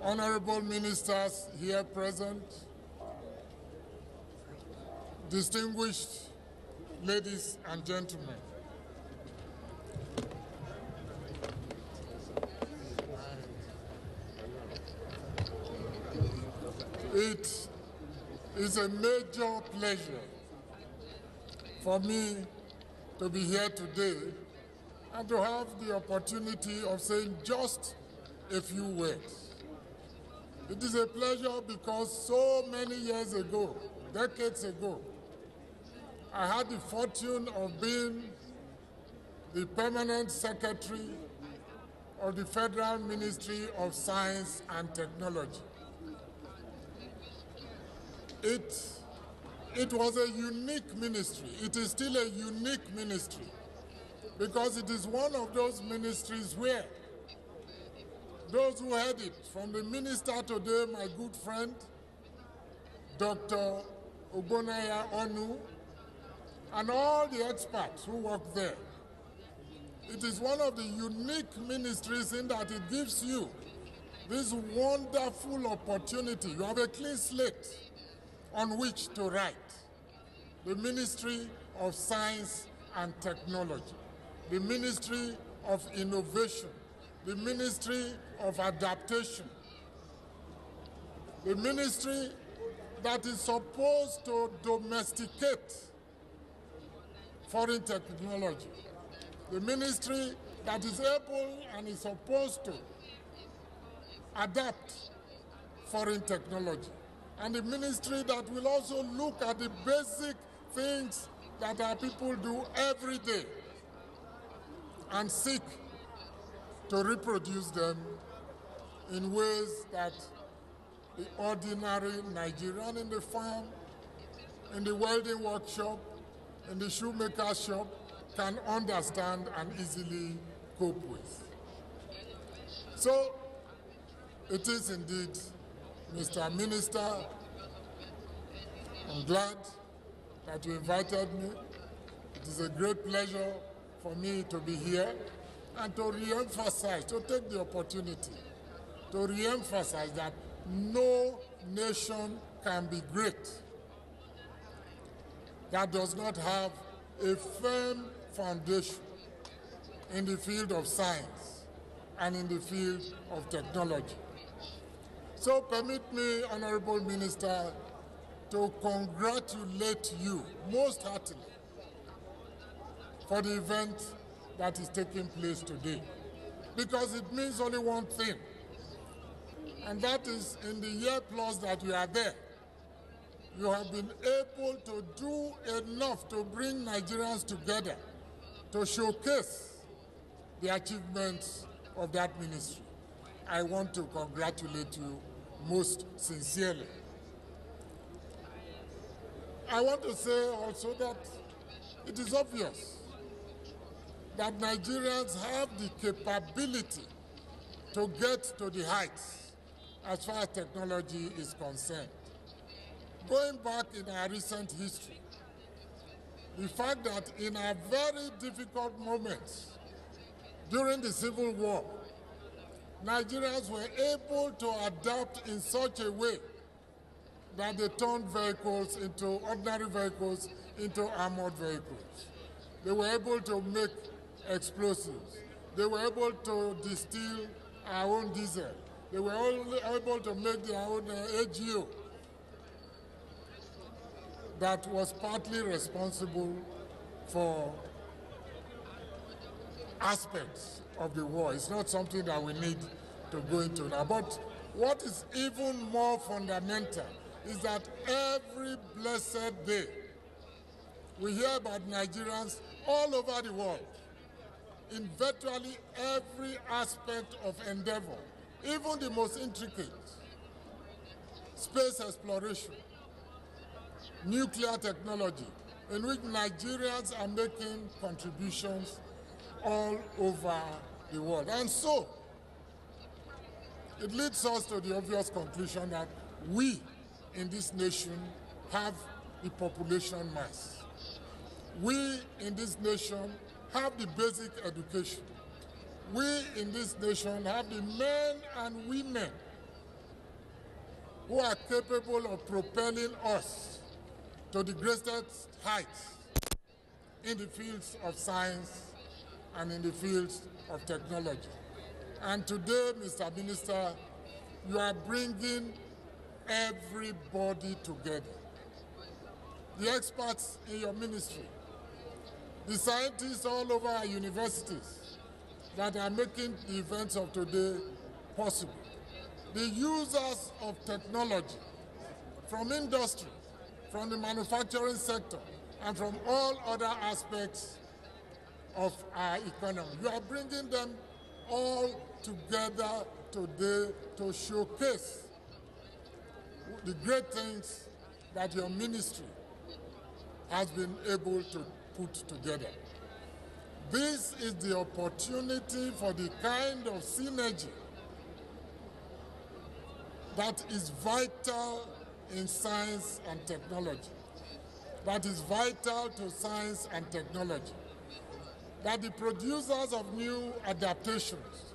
honorable ministers here present, distinguished ladies and gentlemen. It is a major pleasure for me to be here today and to have the opportunity of saying just a few words. It is a pleasure because so many years ago, decades ago, I had the fortune of being the permanent secretary of the Federal Ministry of Science and Technology. It was a unique ministry. It is still a unique ministry because it is one of those ministries where those who head it, from the minister today, my good friend, Dr. Ogbonaya Onu, and all the experts who work there. It is one of the unique ministries in that it gives you this wonderful opportunity. You have a clean slate on which to write. The Ministry of Science and Technology, the Ministry of Innovation, the Ministry of Adaptation, the ministry that is supposed to domesticate foreign technology, the ministry that is able and is supposed to adapt foreign technology, and the ministry that will also look at the basic things that our people do every day and seek to reproduce them in ways that the ordinary Nigerian in the farm, in the welding workshop, in the shoemaker shop can understand and easily cope with. So it is indeed, Mr. Minister, I'm glad that you invited me. It is a great pleasure for me to be here and to re-emphasize, to take the opportunity to re-emphasize that no nation can be great that does not have a firm foundation in the field of science and in the field of technology. So permit me, Honorable Minister, to congratulate you most heartily for the event that is taking place today, because it means only one thing, and that is in the year plus that you are there, you have been able to do enough to bring Nigerians together to showcase the achievements of that ministry. I want to congratulate you most sincerely. I want to say also that it is obvious that Nigerians have the capability to get to the heights as far as technology is concerned. Going back in our recent history, the fact that in our very difficult moments during the Civil War, Nigerians were able to adapt in such a way that they turned vehicles into ordinary vehicles into armored vehicles. They were able to make explosives. They were able to distill our own diesel. They were able to make their own AGO that was partly responsible for aspects of the war. It's not something that we need to go into now. But what is even more fundamental is that every blessed day we hear about Nigerians all over the world in virtually every aspect of endeavor, even the most intricate, space exploration, nuclear technology, in which Nigerians are making contributions all over the world. And so, it leads us to the obvious conclusion that we in this nation have the population mass. We in this nation have the basic education. We in this nation have the men and women who are capable of propelling us to the greatest heights in the fields of science and in the fields of technology. And today, Mr. Minister, you are bringing everybody together. The experts in your ministry, the scientists all over our universities that are making the events of today possible, the users of technology from industry, from the manufacturing sector, and from all other aspects of our economy. You are bringing them all together today to showcase the great things that your ministry has been able to put together. This is the opportunity for the kind of synergy that is vital in science and technology, that is vital to science and technology, that the producers of new adaptations,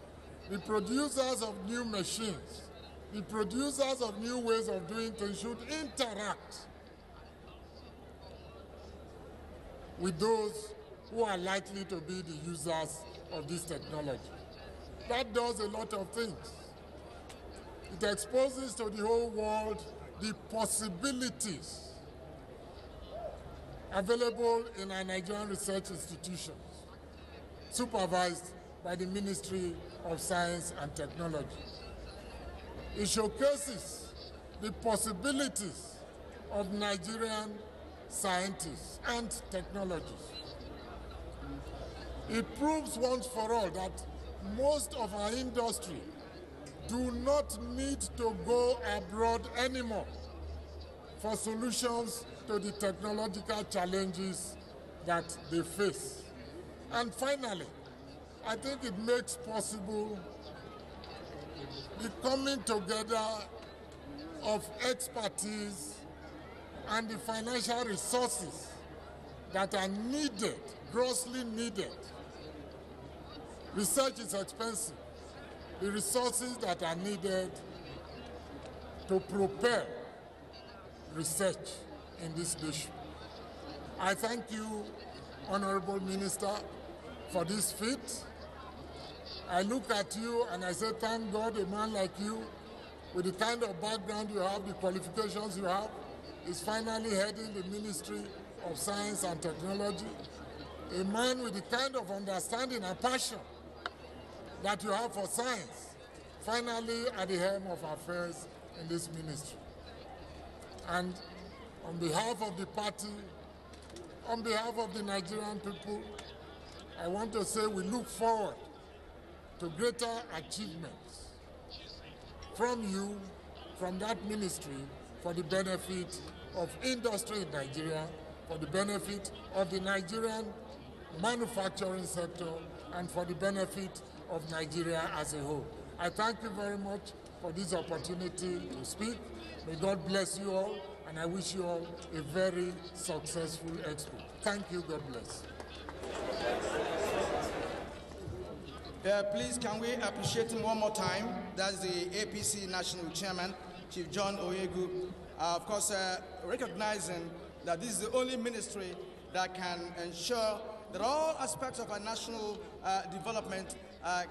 the producers of new machines, the producers of new ways of doing things should interact with those who are likely to be the users of this technology. That does a lot of things. It exposes to the whole world the possibilities available in our Nigerian research institutions, supervised by the Ministry of Science and Technology. It showcases the possibilities of Nigerian scientists and technologists. It proves once for all that most of our industry do not need to go abroad anymore for solutions to the technological challenges that they face. And finally, I think it makes possible the coming together of expertise and the financial resources that are needed, grossly needed. Research is expensive. The resources that are needed to propel research in this nation. I thank you, Honorable Minister, for this feat. I look at you and I say, thank God a man like you, with the kind of background you have, the qualifications you have, is finally heading the Ministry of Science and Technology. A man with the kind of understanding and passion that you have for science, finally at the helm of affairs in this ministry. And on behalf of the party, on behalf of the Nigerian people, I want to say we look forward to greater achievements from you, from that ministry, for the benefit of industry in Nigeria, for the benefit of the Nigerian manufacturing sector, and for the benefit of Nigeria as a whole. I thank you very much for this opportunity to speak. May God bless you all, and I wish you all a very successful expo. Thank you, God bless. Please, can we appreciate him one more time? That's the APC National Chairman, Chief John Oyegu. Of course, recognizing that this is the only ministry that can ensure that all aspects of our national development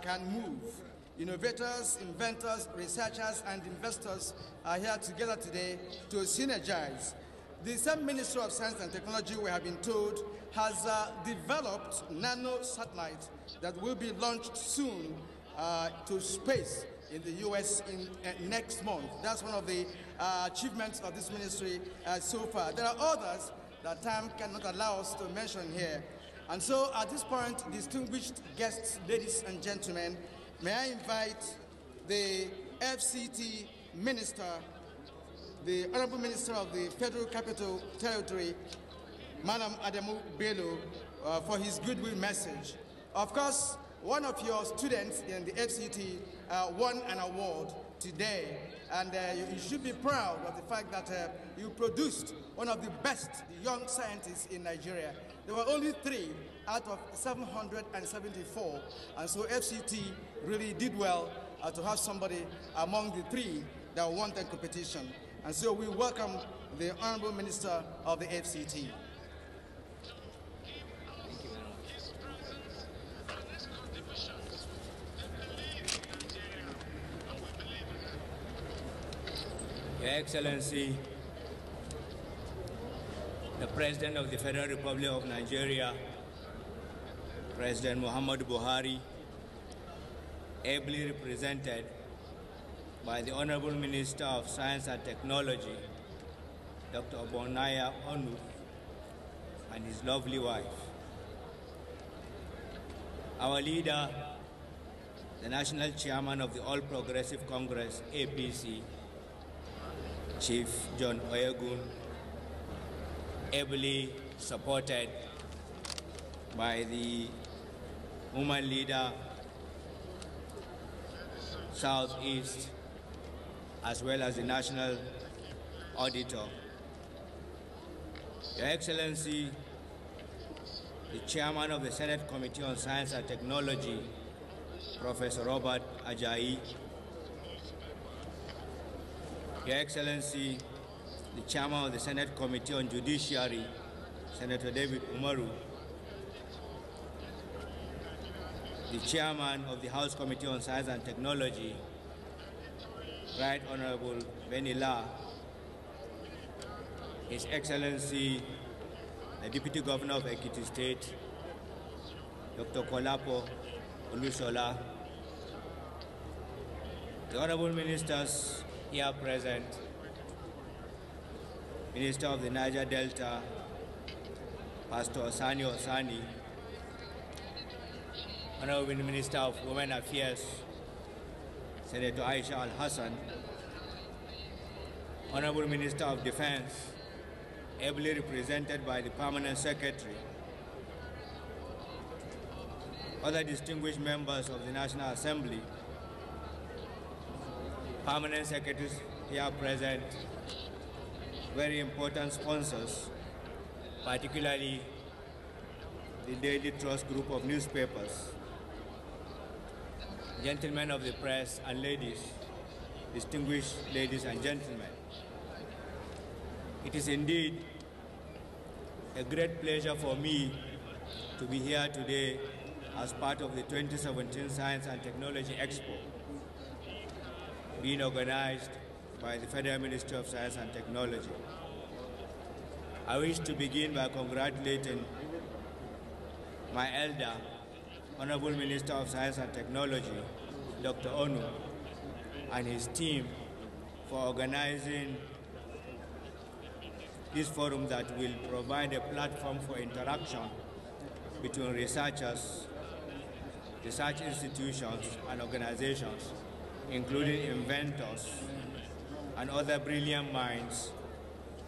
can move. Innovators, inventors, researchers, and investors are here together today to synergize. The same Ministry of Science and Technology, we have been told, has developed nano satellites that will be launched soon to space in the US in next month. That's one of the achievements of this ministry so far. There are others that time cannot allow us to mention here. And so at this point, distinguished guests, ladies and gentlemen, may I invite the FCT Minister, the Honorable Minister of the Federal Capital Territory, Madam Adamu Bello, for his goodwill message. Of course, one of your students in the FCT won an award today, and you should be proud of the fact that you produced one of the best young scientists in Nigeria. There were only 3 out of 774, and so FCT really did well to have somebody among the 3 that wanted competition. And so we welcome the Honorable Minister of the FCT. Your Excellency, the President of the Federal Republic of Nigeria, President Muhammadu Buhari, ably represented by the Honorable Minister of Science and Technology, Dr. Obonaya Onu, and his lovely wife. Our leader, the National Chairman of the All Progressive Congress, APC, Chief John Oyegun, ably supported by the woman leader, Southeast, as well as the National Auditor. Your Excellency, the Chairman of the Senate Committee on Science and Technology, Professor Robert Ajayi. Your Excellency, the Chairman of the Senate Committee on Judiciary, Senator David Umaru. The Chairman of the House Committee on Science and Technology, Right Honorable Benila. His Excellency, the Deputy Governor of Ekiti State, Dr. Kolapo Olusola. The Honorable Ministers here present, Minister of the Niger Delta, Pastor Osani Osani, Honorable Minister of Women Affairs, Senator Aisha Al-Hassan, Honorable Minister of Defense, ably represented by the Permanent Secretary, other distinguished members of the National Assembly, Permanent Secretaries here present, very important sponsors, particularly the Daily Trust Group of newspapers, gentlemen of the press and ladies, distinguished ladies and gentlemen. It is indeed a great pleasure for me to be here today as part of the 2017 Science and Technology Expo, being organized by the Federal Ministry of Science and Technology. I wish to begin by congratulating my elder, Honorable Minister of Science and Technology, Dr. Onu, and his team for organizing this forum that will provide a platform for interaction between researchers, research institutions, and organizations, including inventors and other brilliant minds,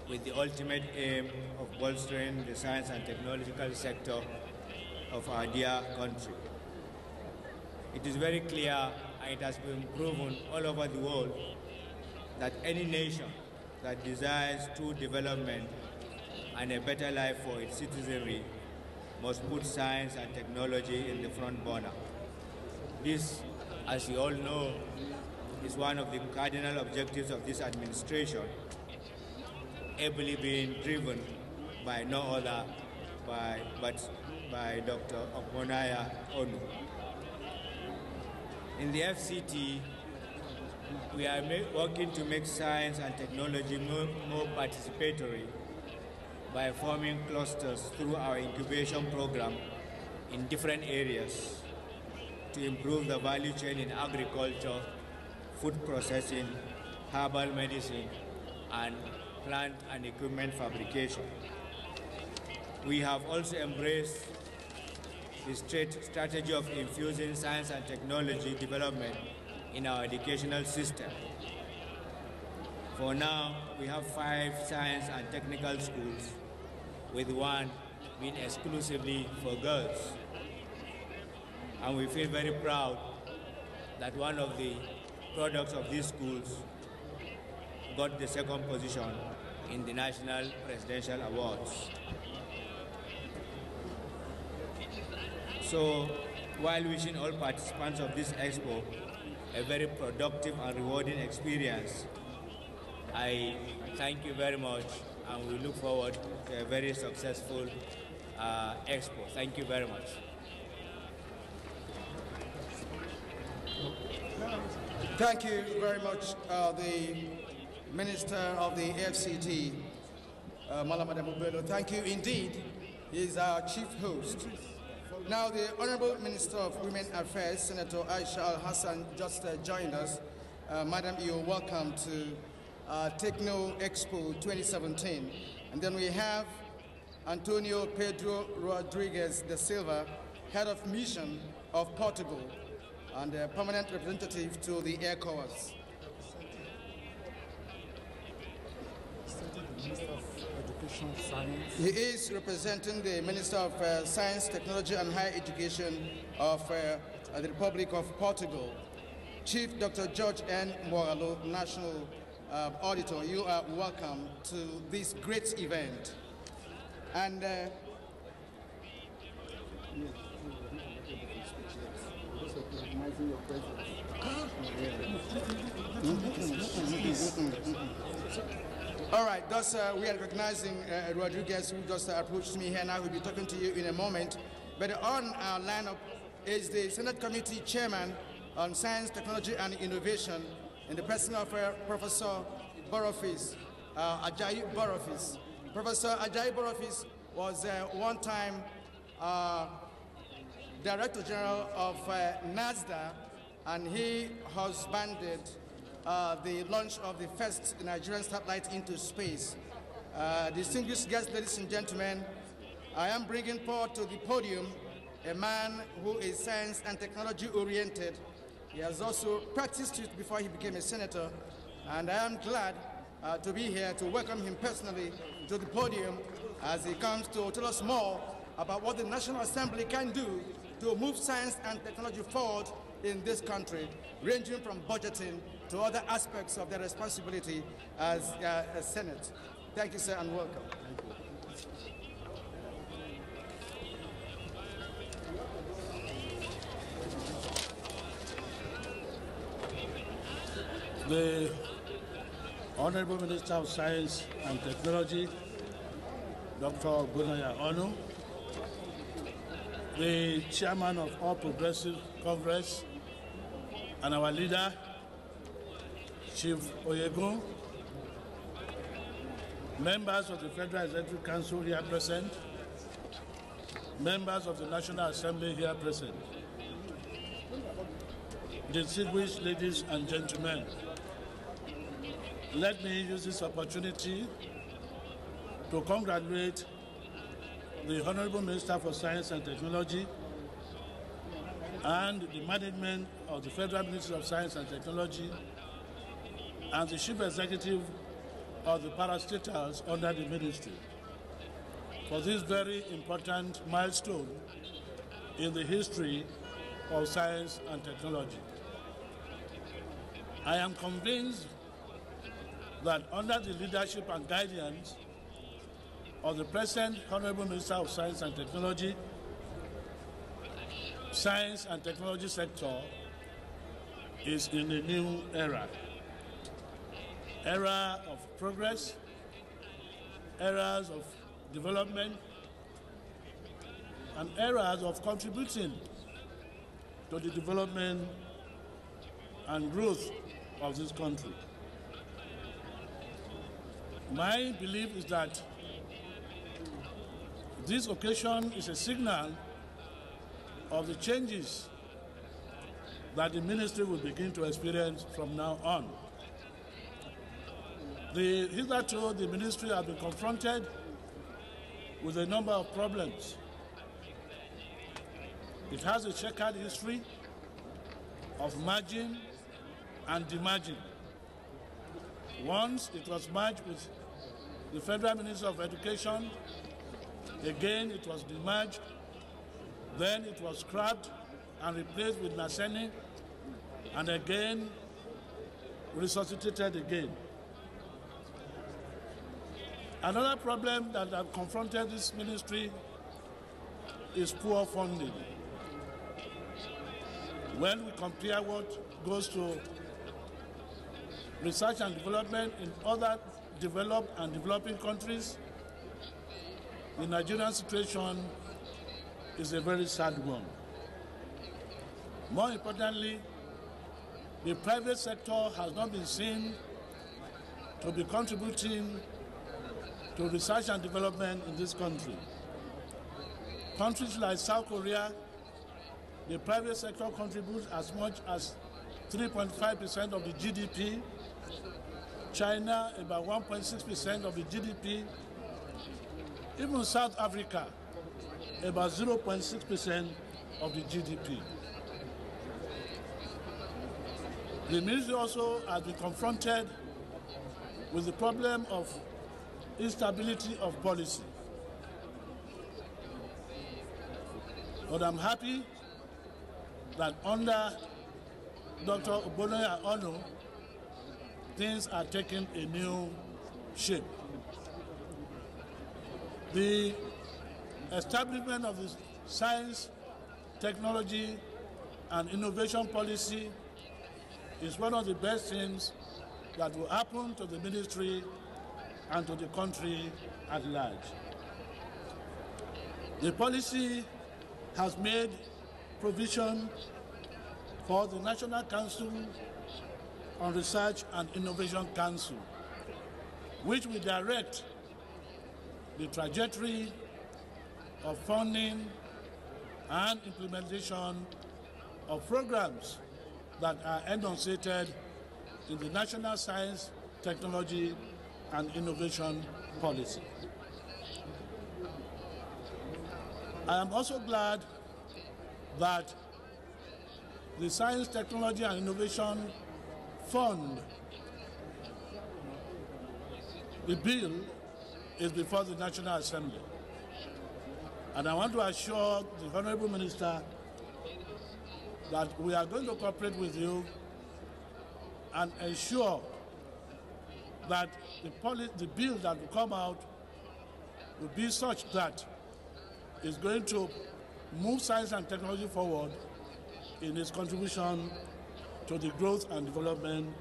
with the ultimate aim of bolstering the science and technological sector of our dear country. It is very clear, and it has been proven all over the world, that any nation that desires true development and a better life for its citizenry must put science and technology in the front burner. This, as you all know, is one of the cardinal objectives of this administration, ably being driven by no other but by Dr. Obonaya Onu. In the FCT, we are working to make science and technology more participatory by forming clusters through our incubation program in different areas to improve the value chain in agriculture, food processing, herbal medicine, and plant and equipment fabrication. We have also embraced the strategy of infusing science and technology development in our educational system. For now, we have 5 science and technical schools, with one being exclusively for girls. And we feel very proud that one of the products of these schools got the 2nd position in the National Presidential Awards. So, while wishing all participants of this expo a very productive and rewarding experience. I thank you very much, and we look forward to a very successful Expo. Thank you very much. Thank you very much, the Minister of the FCT, Malam Adamubelo. Thank you indeed. He is our chief host. Now, the Honorable Minister of Women Affairs, Senator Aisha Al-Hassan, just joined us. Madam, you're welcome to Techno Expo 2017. And then we have Antonio Pedro Rodriguez da Silva, Head of Mission of Portugal, and a permanent representative to the ECOWAS. He is representing the Minister of Science, Technology and Higher Education of the Republic of Portugal. Chief Dr. George N. Moralo, National Auditor, you are welcome to this great event. And all right, thus we are recognizing Rodriguez, who just approached me here now. We'll be talking to you in a moment. But on our lineup is the Senate Committee Chairman on Science, Technology and Innovation in the person of Professor Borofis, Ajayi Borofis. Professor Ajayi Borofis was one-time Director General of NASDA, and he husbanded the launch of the first Nigerian satellite into space. Distinguished guests, ladies and gentlemen, I am bringing forward to the podium a man who is science and technology oriented. He has also practiced it before he became a senator, and I am glad to be here to welcome him personally to the podium as he comes to tell us more about what the National Assembly can do to move science and technology forward in this country, ranging from budgeting to other aspects of their responsibility as a Senate. Thank you, sir, and welcome. The Honorable Minister of Science and Technology, Dr. Gunaya Onu, the Chairman of All Progressive Congress, and our leader, Chief Oyegun, members of the Federal Executive Council here present, members of the National Assembly here present, distinguished ladies and gentlemen, let me use this opportunity to congratulate the Honorable Minister for Science and Technology and the management of the Federal Ministry of Science and Technology and the Chief Executive of the parastatals under the ministry for this very important milestone in the history of science and technology. I am convinced that under the leadership and guidance of the present Honorable Minister of Science and Technology, science and technology sector is in a new era of progress, eras of development, and eras of contributing to the development and growth of this country. My belief is that this occasion is a signal of the changes that the ministry will begin to experience from now on. Hitherto, the ministry has been confronted with a number of problems. It has a checkered history of merging and demerging. Once it was merged with the Federal Ministry of Education, again it was demerged, then it was scrapped and replaced with NASENI, and again resuscitated again. Another problem that has confronted this ministry is poor funding. when we compare what goes to research and development in other developed and developing countries, the Nigerian situation is a very sad one. More importantly, the private sector has not been seen to be contributing to research and development in this country. Countries like South Korea, the private sector contributes as much as 3.5% of the GDP. China, about 1.6% of the GDP. Even South Africa, about 0.6% of the GDP. The ministry also has been confronted with the problem of instability of policy. But I'm happy that under Dr. Obonoya Ono, things are taking a new shape. The establishment of the science, technology, and innovation policy is one of the best things that will happen to the ministry and to the country at large. The policy has made provision for the National Council on Research and Innovation Council, which will direct the trajectory of funding and implementation of programs that are enunciated in the National Science, Technology, and Innovation Policy. I am also glad that the Science, Technology, and Innovation Fund, the bill, is before the National Assembly. And I want to assure the Honorable Minister that we are going to cooperate with you and ensure that the bill that will come out will be such that it's going to move science and technology forward in its contribution to the growth and development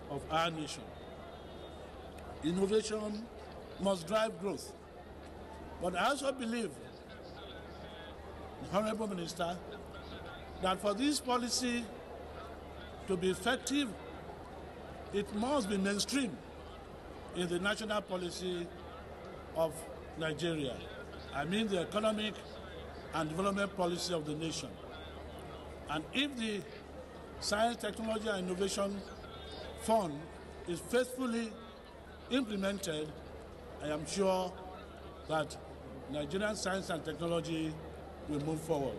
of our nation. Innovation must drive growth. But I also believe, the Honorable Minister, that for this policy to be effective, it must be mainstream in the national policy of Nigeria. I mean the economic and development policy of the nation. And if the Science, Technology, and Innovation Fund is faithfully implemented, I am sure that Nigerian science and technology will move forward.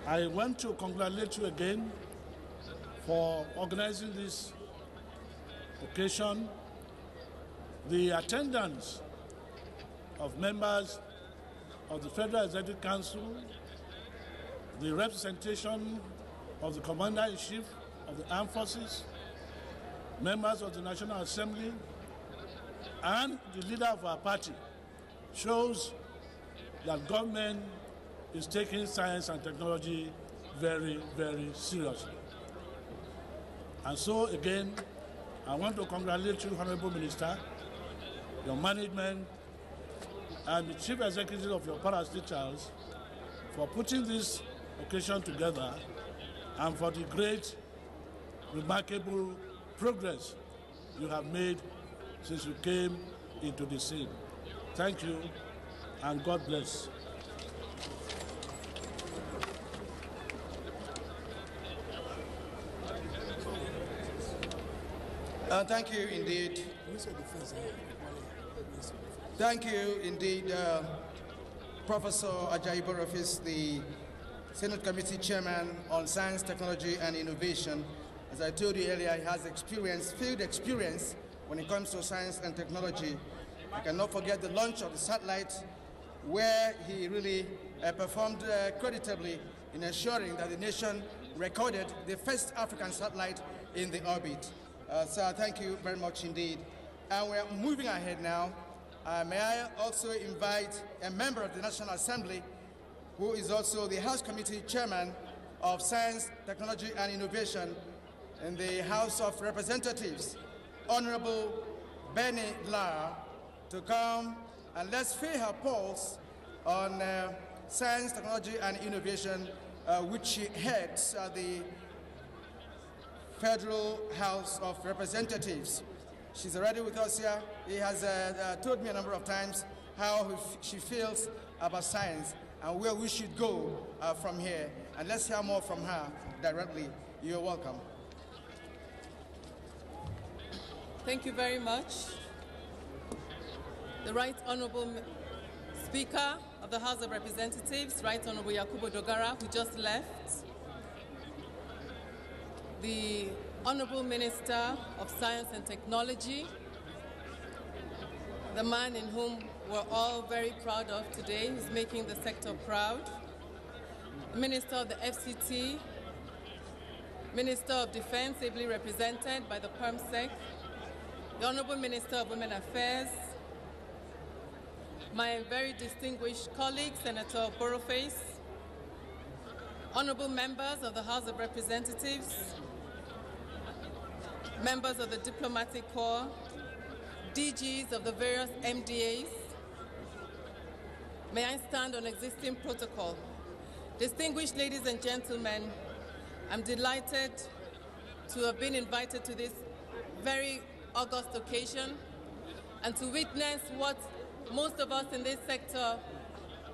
I want to congratulate you again for organizing this occasion. The attendance of members of the Federal Executive Council, the representation of the Commander-in-Chief of the Armed Forces, members of the National Assembly, and the leader of our party shows that government is taking science and technology very, very seriously. And so, again, I want to congratulate you, Honorable Minister, your management, and the Chief Executive of your parastatals for putting this occasion together and for the great, remarkable progress you have made since you came into the scene. Thank you, and God bless. Thank you indeed. Thank you indeed, Professor Ajayi Borofis, the Senate Committee Chairman on Science, Technology, and Innovation. As I told you earlier, he has experience, field experience when it comes to science and technology. I cannot forget the launch of the satellite, where he really performed creditably in ensuring that the nation recorded the first African satellite in the orbit. So thank you very much indeed. And we're moving ahead now. May I also invite a member of the National Assembly, who is also the House Committee Chairman of Science, Technology, and Innovation in the House of Representatives, Honorable Benny Lara, to come and let's feel her pulse on science, technology, and innovation, which she heads the Federal House of Representatives. She's already with us here. He has told me a number of times how she feels about science and where we should go from here. And let's hear more from her directly. You're welcome. Thank you very much. The Right Honorable Speaker of the House of Representatives, Right Honorable Yakubu Dogara, who just left. The Honorable Minister of Science and Technology, the man in whom we're all very proud of today, who's making the sector proud. Minister of the FCT, Minister of Defense, ably represented by the PERMSEC, the Honorable Minister of Women Affairs, my very distinguished colleague, Senator Boroface, honorable members of the House of Representatives, members of the Diplomatic Corps, DGs of the various MDAs, may I stand on existing protocol. Distinguished ladies and gentlemen, I'm delighted to have been invited to this very august occasion and to witness what most of us in this sector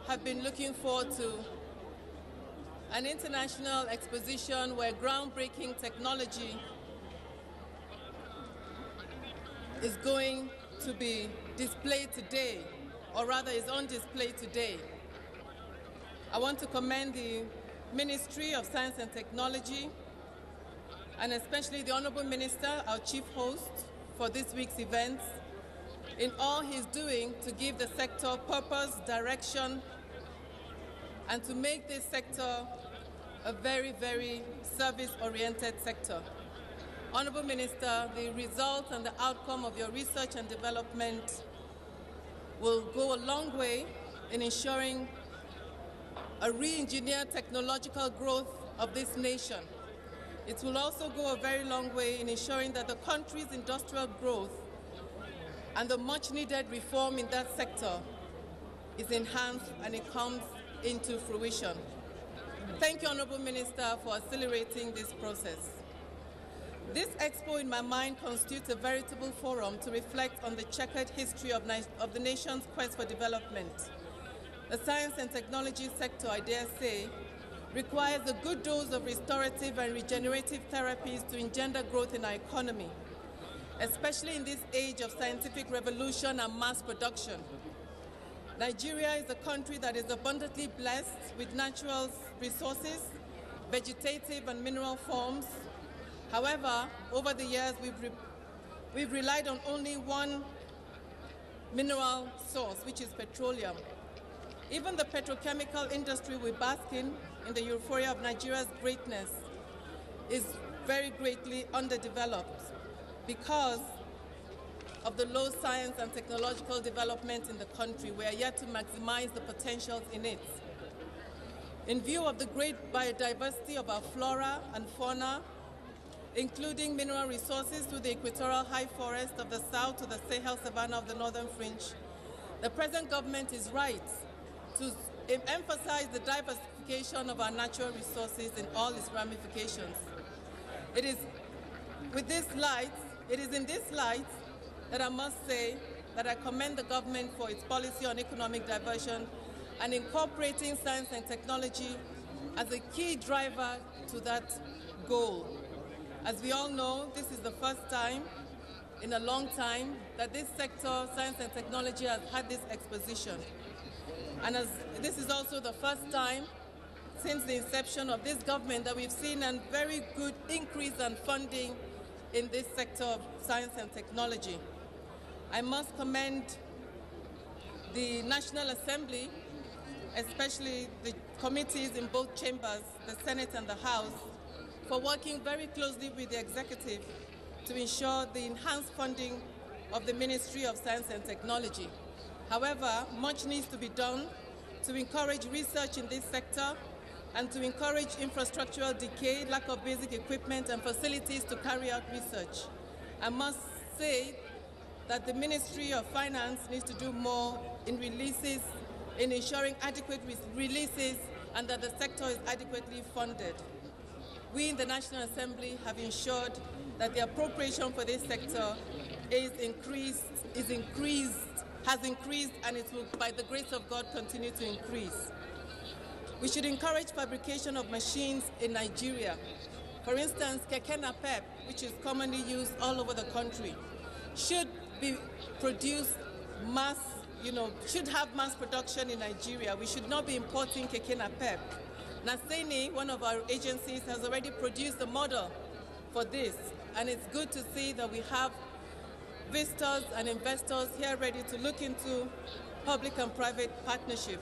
have been looking forward to, an international exposition where groundbreaking technology is going to be displayed today, or rather is on display today. I want to commend the Ministry of Science and Technology, and especially the Honorable Minister, our chief host for this week's events, in all he's doing to give the sector purpose, direction, and to make this sector a very, very service-oriented sector. Honorable Minister, the results and the outcome of your research and development will go a long way in ensuring a re-engineered technological growth of this nation. It will also go a very long way in ensuring that the country's industrial growth and the much-needed reform in that sector is enhanced and it comes into fruition. Thank you, Honorable Minister, for accelerating this process. This expo, in my mind, constitutes a veritable forum to reflect on the checkered history of the nation's quest for development. The science and technology sector, I dare say, requires a good dose of restorative and regenerative therapies to engender growth in our economy, especially in this age of scientific revolution and mass production. Nigeria is a country that is abundantly blessed with natural resources, vegetative and mineral forms. However, over the years, we've relied on only one mineral source, which is petroleum. Even the petrochemical industry we bask in the euphoria of Nigeria's greatness, is very greatly underdeveloped because of the low science and technological development in the country. We are yet to maximize the potentials in it. In view of the great biodiversity of our flora and fauna, including mineral resources through the equatorial high forest of the south to the Sahel savanna of the northern fringe, the present government is right to emphasize the diversification of our natural resources in all its ramifications. It is in this light that I must say that I commend the government for its policy on economic diversion and incorporating science and technology as a key driver to that goal. As we all know, this is the first time in a long time that this sector, science and technology, has had this exposition. And as this is also the first time since the inception of this government that we've seen a very good increase in funding in this sector of science and technology. I must commend the National Assembly, especially the committees in both chambers, the Senate and the House, for working very closely with the executive to ensure the enhanced funding of the Ministry of Science and Technology. However, much needs to be done to encourage research in this sector and to encourage infrastructural decay, lack of basic equipment and facilities to carry out research. I must say that the Ministry of Finance needs to do more in releases, in ensuring adequate releases, and that the sector is adequately funded. We in the National Assembly have ensured that the appropriation for this sector has increased, and it will, by the grace of God, continue to increase. We should encourage fabrication of machines in Nigeria. For instance, keke napep, which is commonly used all over the country, should be produced should have mass production in Nigeria. We should not be importing keke napep. Naseni, one of our agencies, has already produced a model for this, and it's good to see that we have visitors and investors here ready to look into public and private partnership.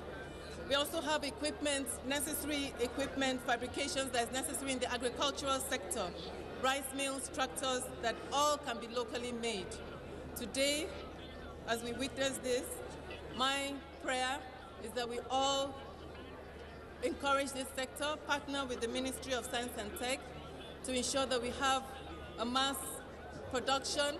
We also have equipment, necessary equipment, fabrications that is necessary in the agricultural sector, rice mills, tractors, that all can be locally made. Today, as we witness this, my prayer is that we all encourage this sector, partner with the Ministry of Science and Tech to ensure that we have a mass production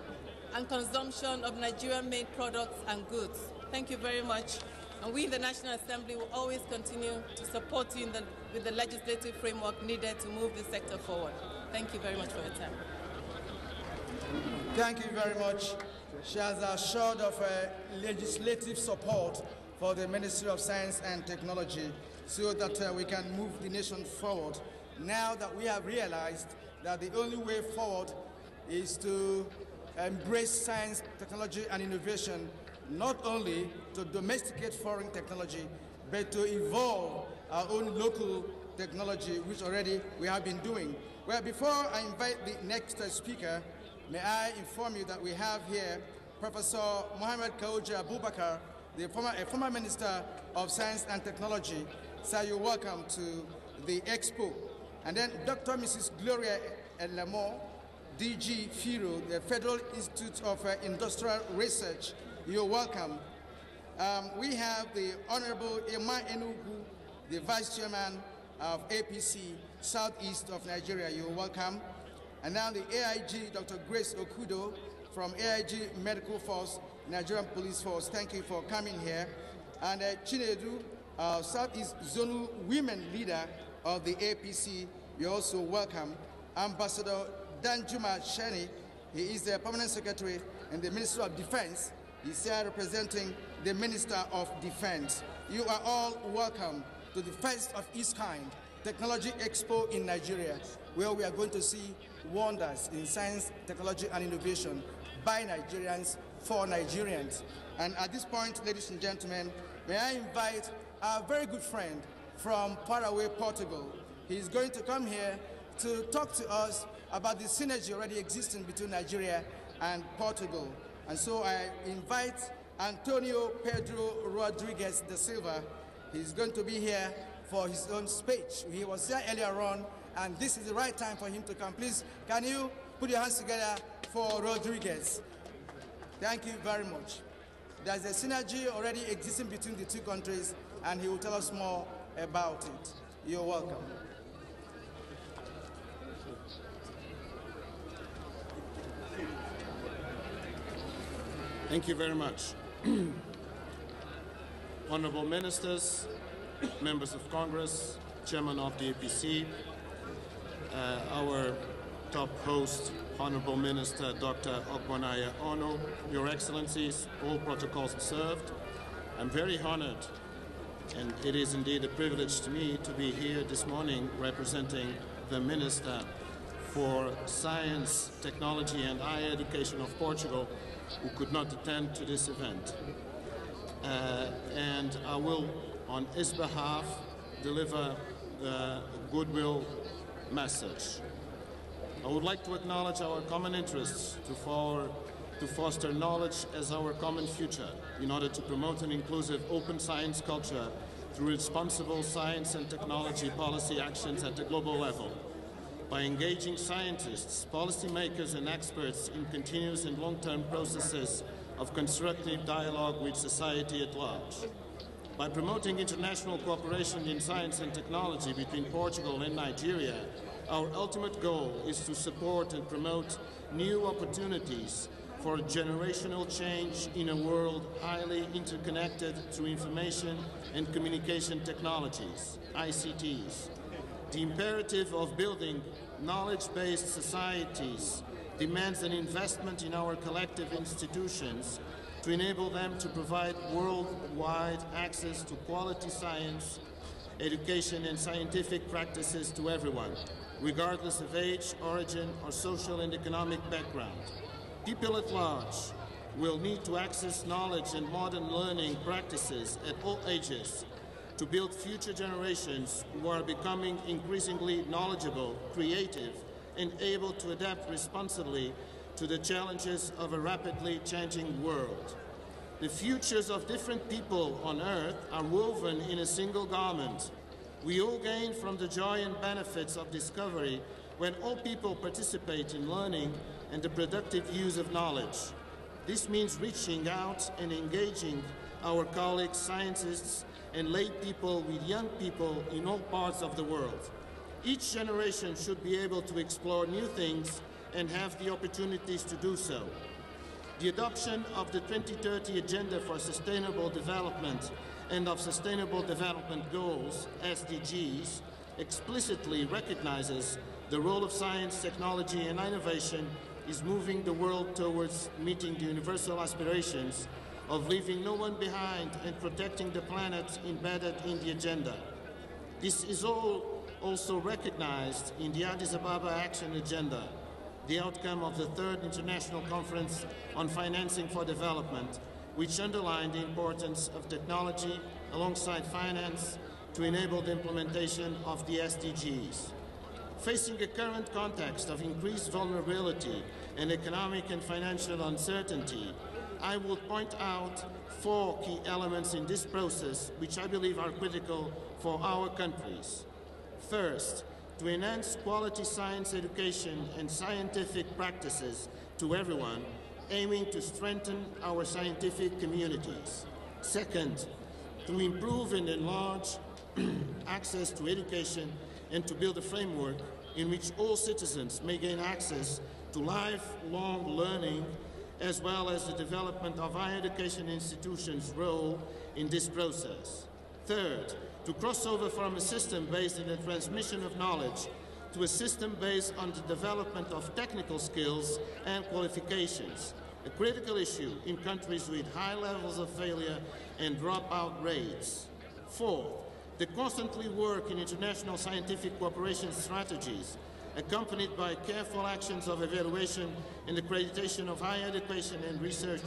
and consumption of Nigerian-made products and goods. Thank you very much. And we in the National Assembly will always continue to support you with the legislative framework needed to move this sector forward. Thank you very much for your time. Thank you very much. She has assured of legislative support for the Ministry of Science and Technology so that we can move the nation forward. Now that we have realized that the only way forward is to embrace science, technology, and innovation, not only to domesticate foreign technology, but to evolve our own local technology, which already we have been doing. Well, before I invite the next speaker, may I inform you that we have here Professor Mohammed Kaoja Abubakar, a former Minister of Science and Technology. Sir, you're welcome to the Expo. And then Dr. Mrs. Gloria Elamo, DG FIRO, the Federal Institute of Industrial Research. You're welcome. We have the Honorable Emma Enugu, the Vice Chairman of APC, Southeast of Nigeria. You're welcome. And now the AIG, Dr. Grace Okudo from AIG Medical Force, Nigerian Police Force. Thank you for coming here. And Chinedu, Southeast Zonal Women Leader of the APC, you're also welcome. Ambassador Danjuma Sheni, he is the Permanent Secretary in the Ministry of Defense. He's here representing the Minister of Defense. You are all welcome to the first of its kind Technology Expo in Nigeria, where we are going to see wonders in science, technology, and innovation by Nigerians for Nigerians. And at this point, ladies and gentlemen, may I invite our very good friend from faraway Portugal. He's going to come here to talk to us about the synergy already existing between Nigeria and Portugal. And so I invite Antonio Pedro Rodriguez da Silva. He's going to be here for his own speech. He was here earlier on, and this is the right time for him to come. Please, can you put your hands together for Rodriguez? Thank you very much. There's a synergy already existing between the two countries, and he will tell us more about it. You're welcome. Thank you very much. Honorable Ministers, Members of Congress, Chairman of the APC, our top host, Honorable Minister Dr. Ogbonnaya Ono, Your Excellencies, all protocols observed. I'm very honored, and it is indeed a privilege to me to be here this morning representing the Minister for Science, Technology and Higher Education of Portugal, who could not attend to this event. And I will, on his behalf, deliver the goodwill message. I would like to acknowledge our common interests to foster knowledge as our common future in order to promote an inclusive open science culture through responsible science and technology policy actions at the global level. By engaging scientists, policymakers and experts in continuous and long-term processes of constructive dialogue with society at large. By promoting international cooperation in science and technology between Portugal and Nigeria, our ultimate goal is to support and promote new opportunities for generational change in a world highly interconnected through information and communication technologies, ICTs. The imperative of building knowledge-based societies demands an investment in our collective institutions to enable them to provide worldwide access to quality science, education, and scientific practices to everyone, regardless of age, origin, or social and economic background. People at large will need to access knowledge and modern learning practices at all ages to build future generations who are becoming increasingly knowledgeable, creative, and able to adapt responsibly to the challenges of a rapidly changing world. The futures of different people on Earth are woven in a single garment. We all gain from the joy and benefits of discovery when all people participate in learning and the productive use of knowledge. This means reaching out and engaging our colleagues, scientists, and lay people with young people in all parts of the world. Each generation should be able to explore new things and have the opportunities to do so. The adoption of the 2030 Agenda for Sustainable Development and of Sustainable Development Goals, SDGs, explicitly recognizes the role of science, technology, and innovation is moving the world towards meeting the universal aspirations of leaving no one behind and protecting the planet embedded in the agenda. This is all also recognized in the Addis Ababa Action Agenda, the outcome of the Third International Conference on Financing for Development, which underlined the importance of technology alongside finance to enable the implementation of the SDGs. Facing a current context of increased vulnerability and economic and financial uncertainty, I will point out 4 key elements in this process which I believe are critical for our countries. First, to enhance quality science education and scientific practices to everyone, aiming to strengthen our scientific communities. Second, to improve and enlarge access to education and to build a framework in which all citizens may gain access to lifelong learning, as well as the development of higher education institutions' role in this process. Third, to cross over from a system based on the transmission of knowledge to a system based on the development of technical skills and qualifications, a critical issue in countries with high levels of failure and dropout rates. Fourth, to constantly work in international scientific cooperation strategies, accompanied by careful actions of evaluation and accreditation of higher education and research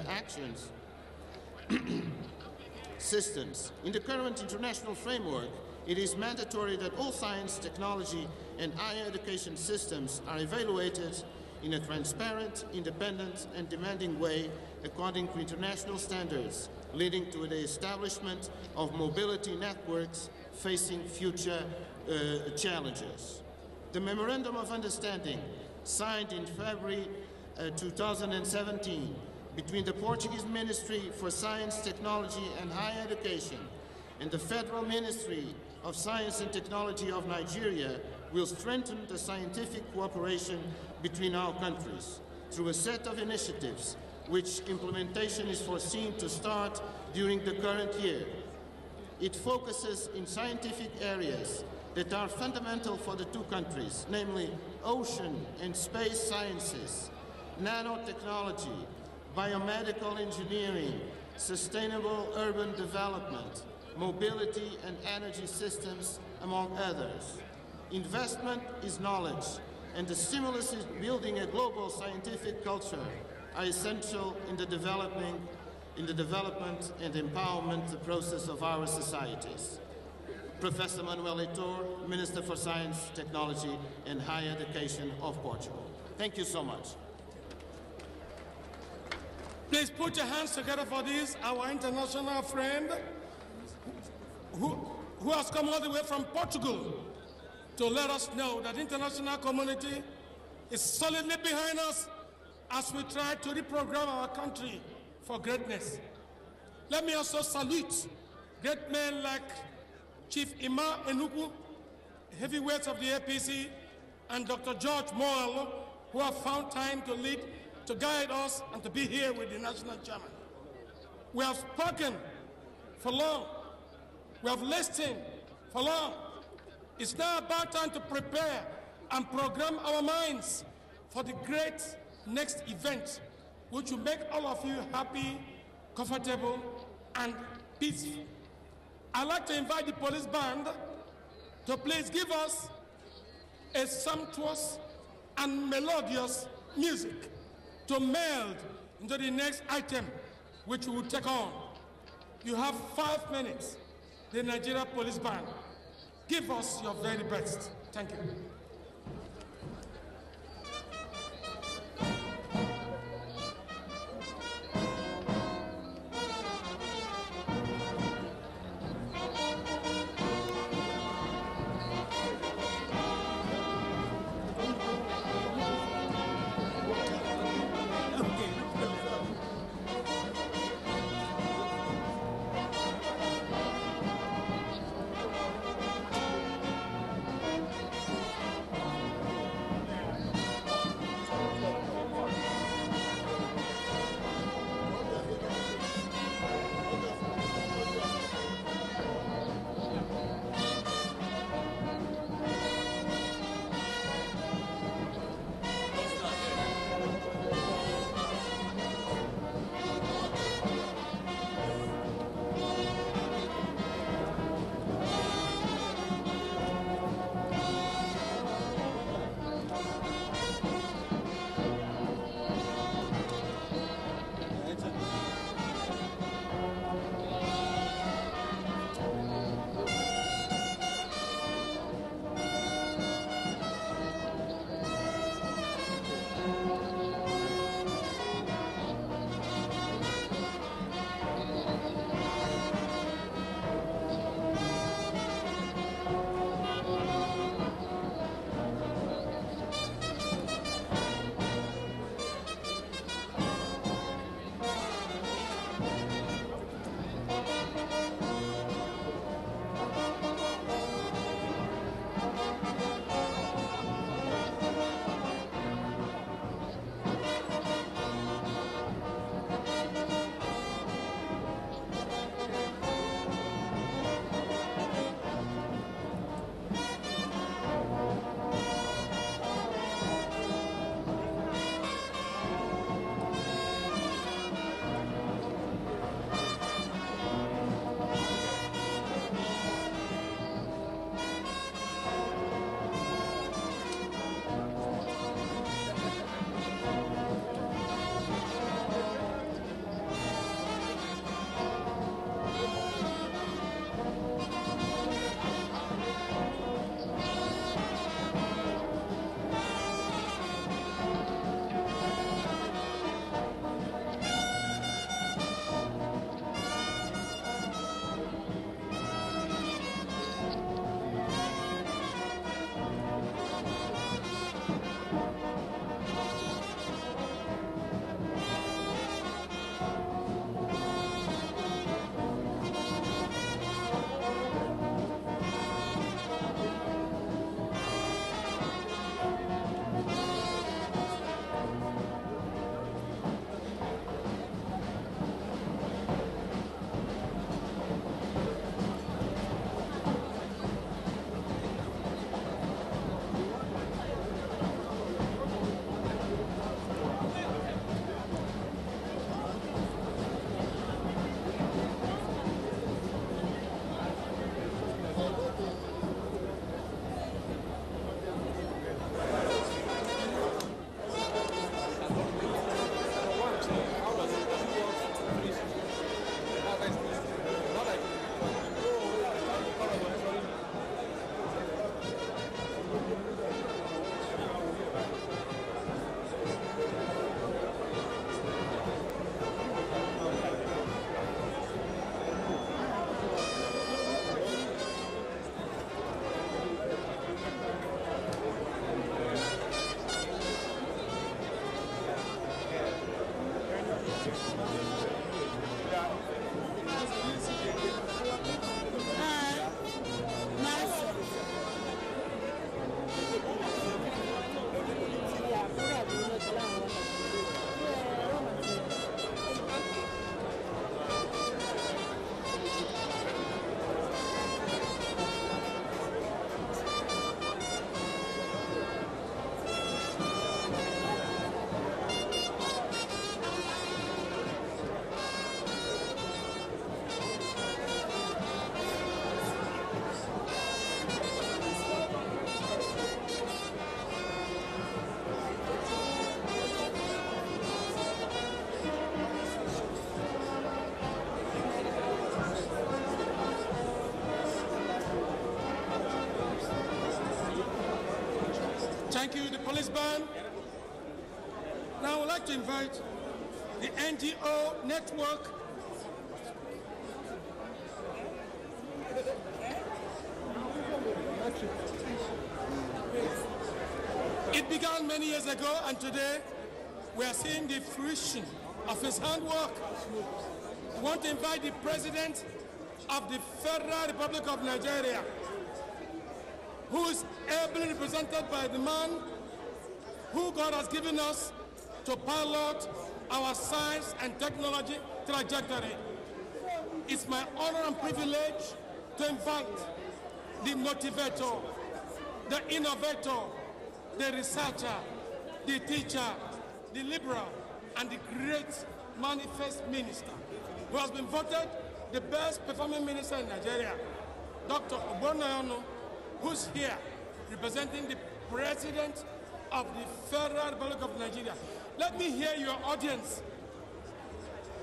actions systems. In the current international framework, it is mandatory that all science, technology, and higher education systems are evaluated in a transparent, independent, and demanding way according to international standards, leading to the establishment of mobility networks facing future challenges. The Memorandum of Understanding, signed in February 2017, between the Portuguese Ministry for Science, Technology and Higher Education and the Federal Ministry of Science and Technology of Nigeria will strengthen the scientific cooperation between our countries through a set of initiatives which implementation is foreseen to start during the current year. It focuses in scientific areas that are fundamental for the two countries, namely ocean and space sciences, nanotechnology, biomedical engineering, sustainable urban development, mobility and energy systems, among others. Investment is knowledge, and the stimulus is building a global scientific culture are essential in the development and empowerment process of our societies. Professor Manuel Heitor, Minister for Science, Technology and Higher Education of Portugal. Thank you so much. Please put your hands together for this, our international friend who has come all the way from Portugal to let us know that the international community is solidly behind us as we try to reprogram our country for greatness. Let me also salute great men like Chief Ima Enugu, heavyweights of the APC, and Dr. George Moal, who have found time to lead, to guide us, and to be here with the national chairman. We have spoken for long. We have listened for long. It's now about time to prepare and program our minds for the great next event, which will make all of you happy, comfortable, and peaceful. I'd like to invite the police band to please give us a sumptuous and melodious music to meld into the next item, which we will take on. You have 5 minutes. The Nigeria Police Band, give us your very best. Thank you. police band. Now I would like to invite the NGO network. It began many years ago, and today we are seeing the fruition of his handwork. We want to invite the President of the Federal Republic of Nigeria, who is ably represented by the man who God has given us to pilot our science and technology trajectory. It's my honor and privilege to invite the motivator, the innovator, the researcher, the teacher, the liberal, and the great manifest minister, who has been voted the best performing minister in Nigeria, Dr. Ogbonnaya, who's here representing the President of the Federal Republic of Nigeria. Let me hear your audience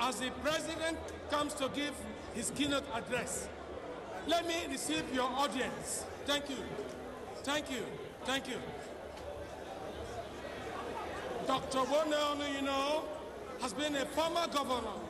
as the President comes to give his keynote address. Let me receive your audience. Thank you. Thank you. Thank you. Dr. Ogbonnaya, you know, has been a former governor.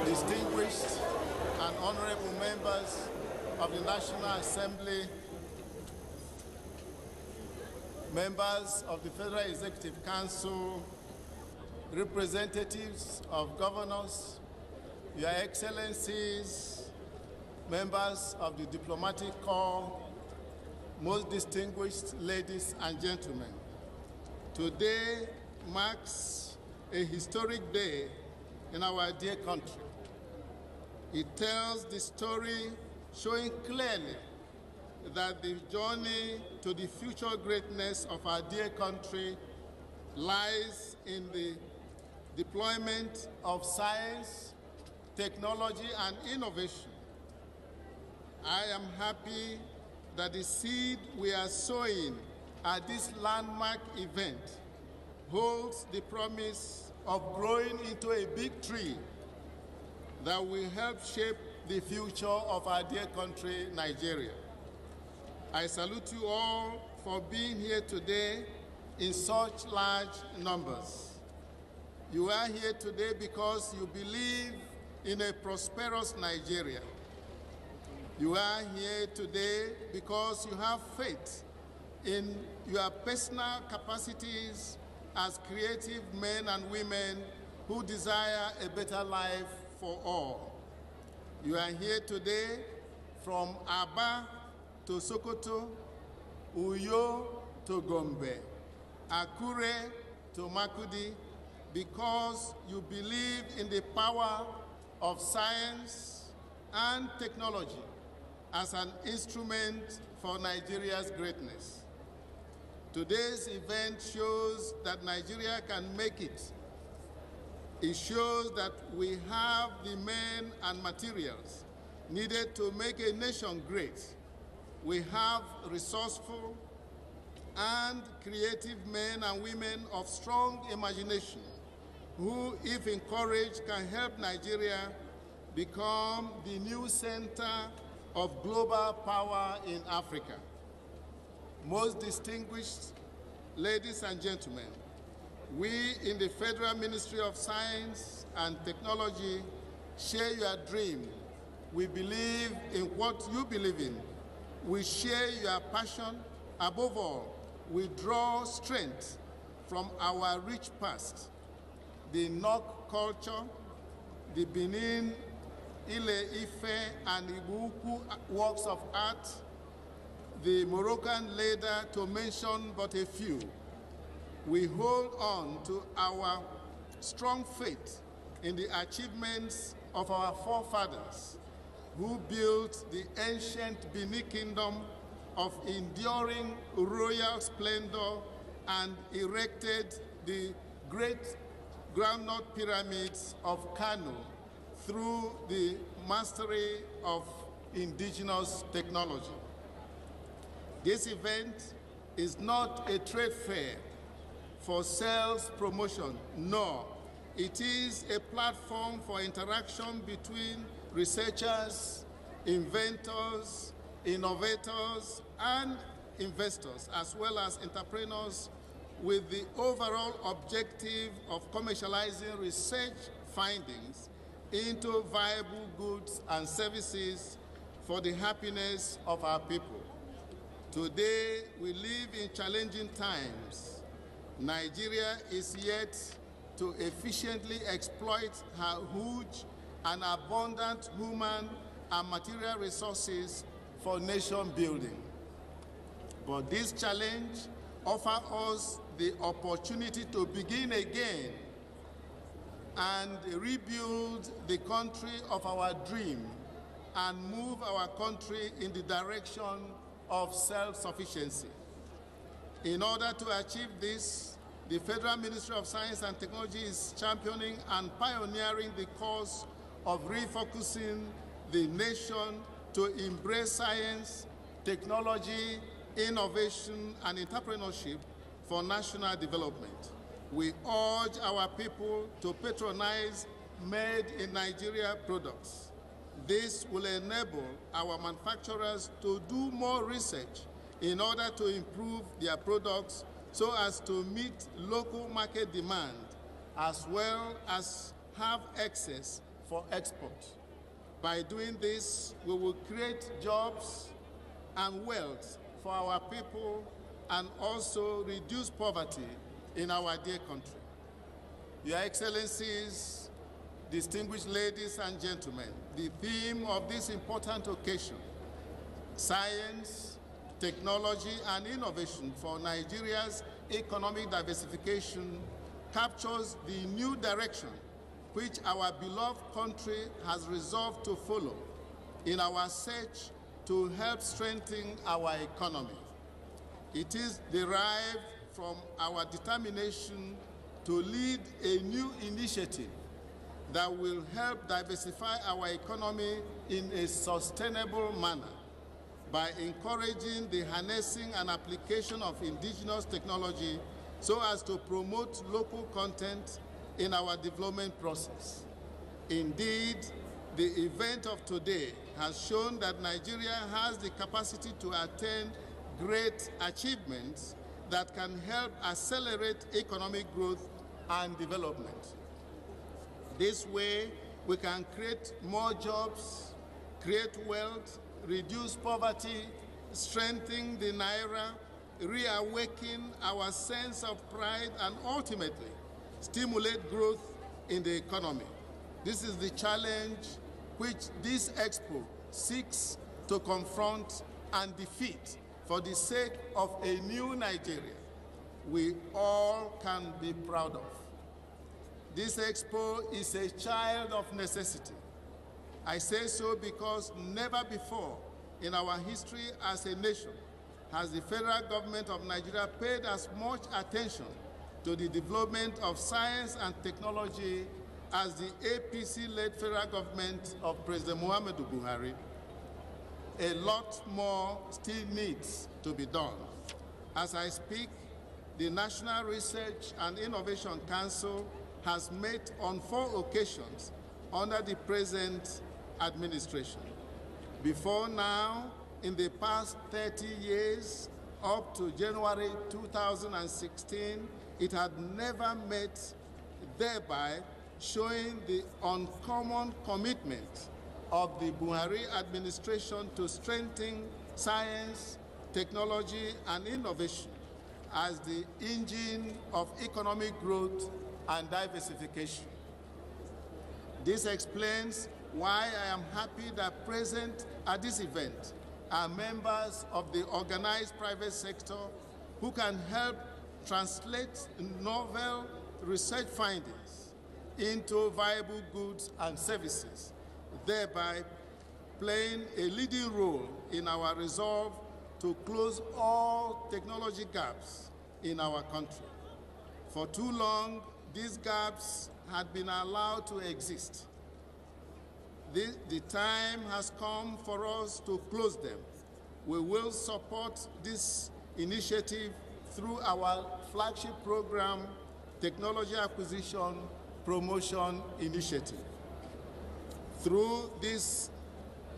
Distinguished and honorable members of the National Assembly, members of the Federal Executive Council, representatives of governors, Your Excellencies, members of the Diplomatic Corps, most distinguished ladies and gentlemen. Today marks a historic day in our dear country. It tells the story showing clearly that the journey to the future greatness of our dear country lies in the deployment of science, technology, and innovation. I am happy that the seed we are sowing at this landmark event holds the promise of growing into a big tree that will help shape the future of our dear country, Nigeria. I salute you all for being here today in such large numbers. You are here today because you believe in a prosperous Nigeria. You are here today because you have faith in your personal capacities as creative men and women who desire a better life for all. You are here today from Aba to Sokoto, Uyo to Gombe, Akure to Makudi, because you believe in the power of science and technology as an instrument for Nigeria's greatness. Today's event shows that Nigeria can make it. It shows that we have the men and materials needed to make a nation great. We have resourceful and creative men and women of strong imagination who, if encouraged, can help Nigeria become the new center of global power in Africa. Most distinguished ladies and gentlemen, we in the Federal Ministry of Science and Technology share your dream. We believe in what you believe in. We share your passion. Above all, we draw strength from our rich past, the Nok culture, the Benin, Ile Ife, and Ibuku works of art, the Moroccan leather, to mention but a few. We hold on to our strong faith in the achievements of our forefathers who built the ancient Benin Kingdom of enduring royal splendor and erected the great groundnut pyramids of Kano through the mastery of indigenous technology. This event is not a trade fair for sales promotion, no. It is a platform for interaction between researchers, inventors, innovators, and investors, as well as entrepreneurs, with the overall objective of commercializing research findings into viable goods and services for the happiness of our people. Today, we live in challenging times. Nigeria is yet to efficiently exploit her huge and abundant human and material resources for nation building. But this challenge offers us the opportunity to begin again and rebuild the country of our dream and move our country in the direction of self-sufficiency. In order to achieve this, the Federal Ministry of Science and Technology is championing and pioneering the cause of refocusing the nation to embrace science, technology, innovation, and entrepreneurship for national development. We urge our people to patronize made-in-Nigeria products. This will enable our manufacturers to do more research in order to improve their products so as to meet local market demand, as well as have access for export. By doing this, we will create jobs and wealth for our people and also reduce poverty in our dear country. Your Excellencies, distinguished ladies and gentlemen, the theme of this important occasion, science, technology, and innovation for Nigeria's economic diversification, captures the new direction which our beloved country has resolved to follow in our search to help strengthen our economy. It is derived from our determination to lead a new initiative that will help diversify our economy in a sustainable manner by encouraging the harnessing and application of indigenous technology so as to promote local content in our development process. Indeed, the event of today has shown that Nigeria has the capacity to attain great achievements that can help accelerate economic growth and development. This way, we can create more jobs, create wealth, reduce poverty, strengthen the Naira, reawaken our sense of pride, and ultimately stimulate growth in the economy. This is the challenge which this Expo seeks to confront and defeat for the sake of a new Nigeria we all can be proud of. This Expo is a child of necessity. I say so because never before in our history as a nation has the federal government of Nigeria paid as much attention to the development of science and technology as the APC-led federal government of President Muhammadu Buhari. A lot more still needs to be done. As I speak, the National Research and Innovation Council has met on 4 occasions under the present administration. Before now, in the past 30 years, up to January 2016, it had never met, thereby showing the uncommon commitment of the Buhari administration to strengthen science, technology, and innovation as the engine of economic growth and diversification. This explains why I am happy that present at this event are members of the organized private sector who can help translate novel research findings into viable goods and services, thereby playing a leading role in our resolve to close all technology gaps in our country. For too long, these gaps had been allowed to exist. The time has come for us to close them. We will support this initiative through our flagship program, Technology Acquisition Promotion Initiative. Through this,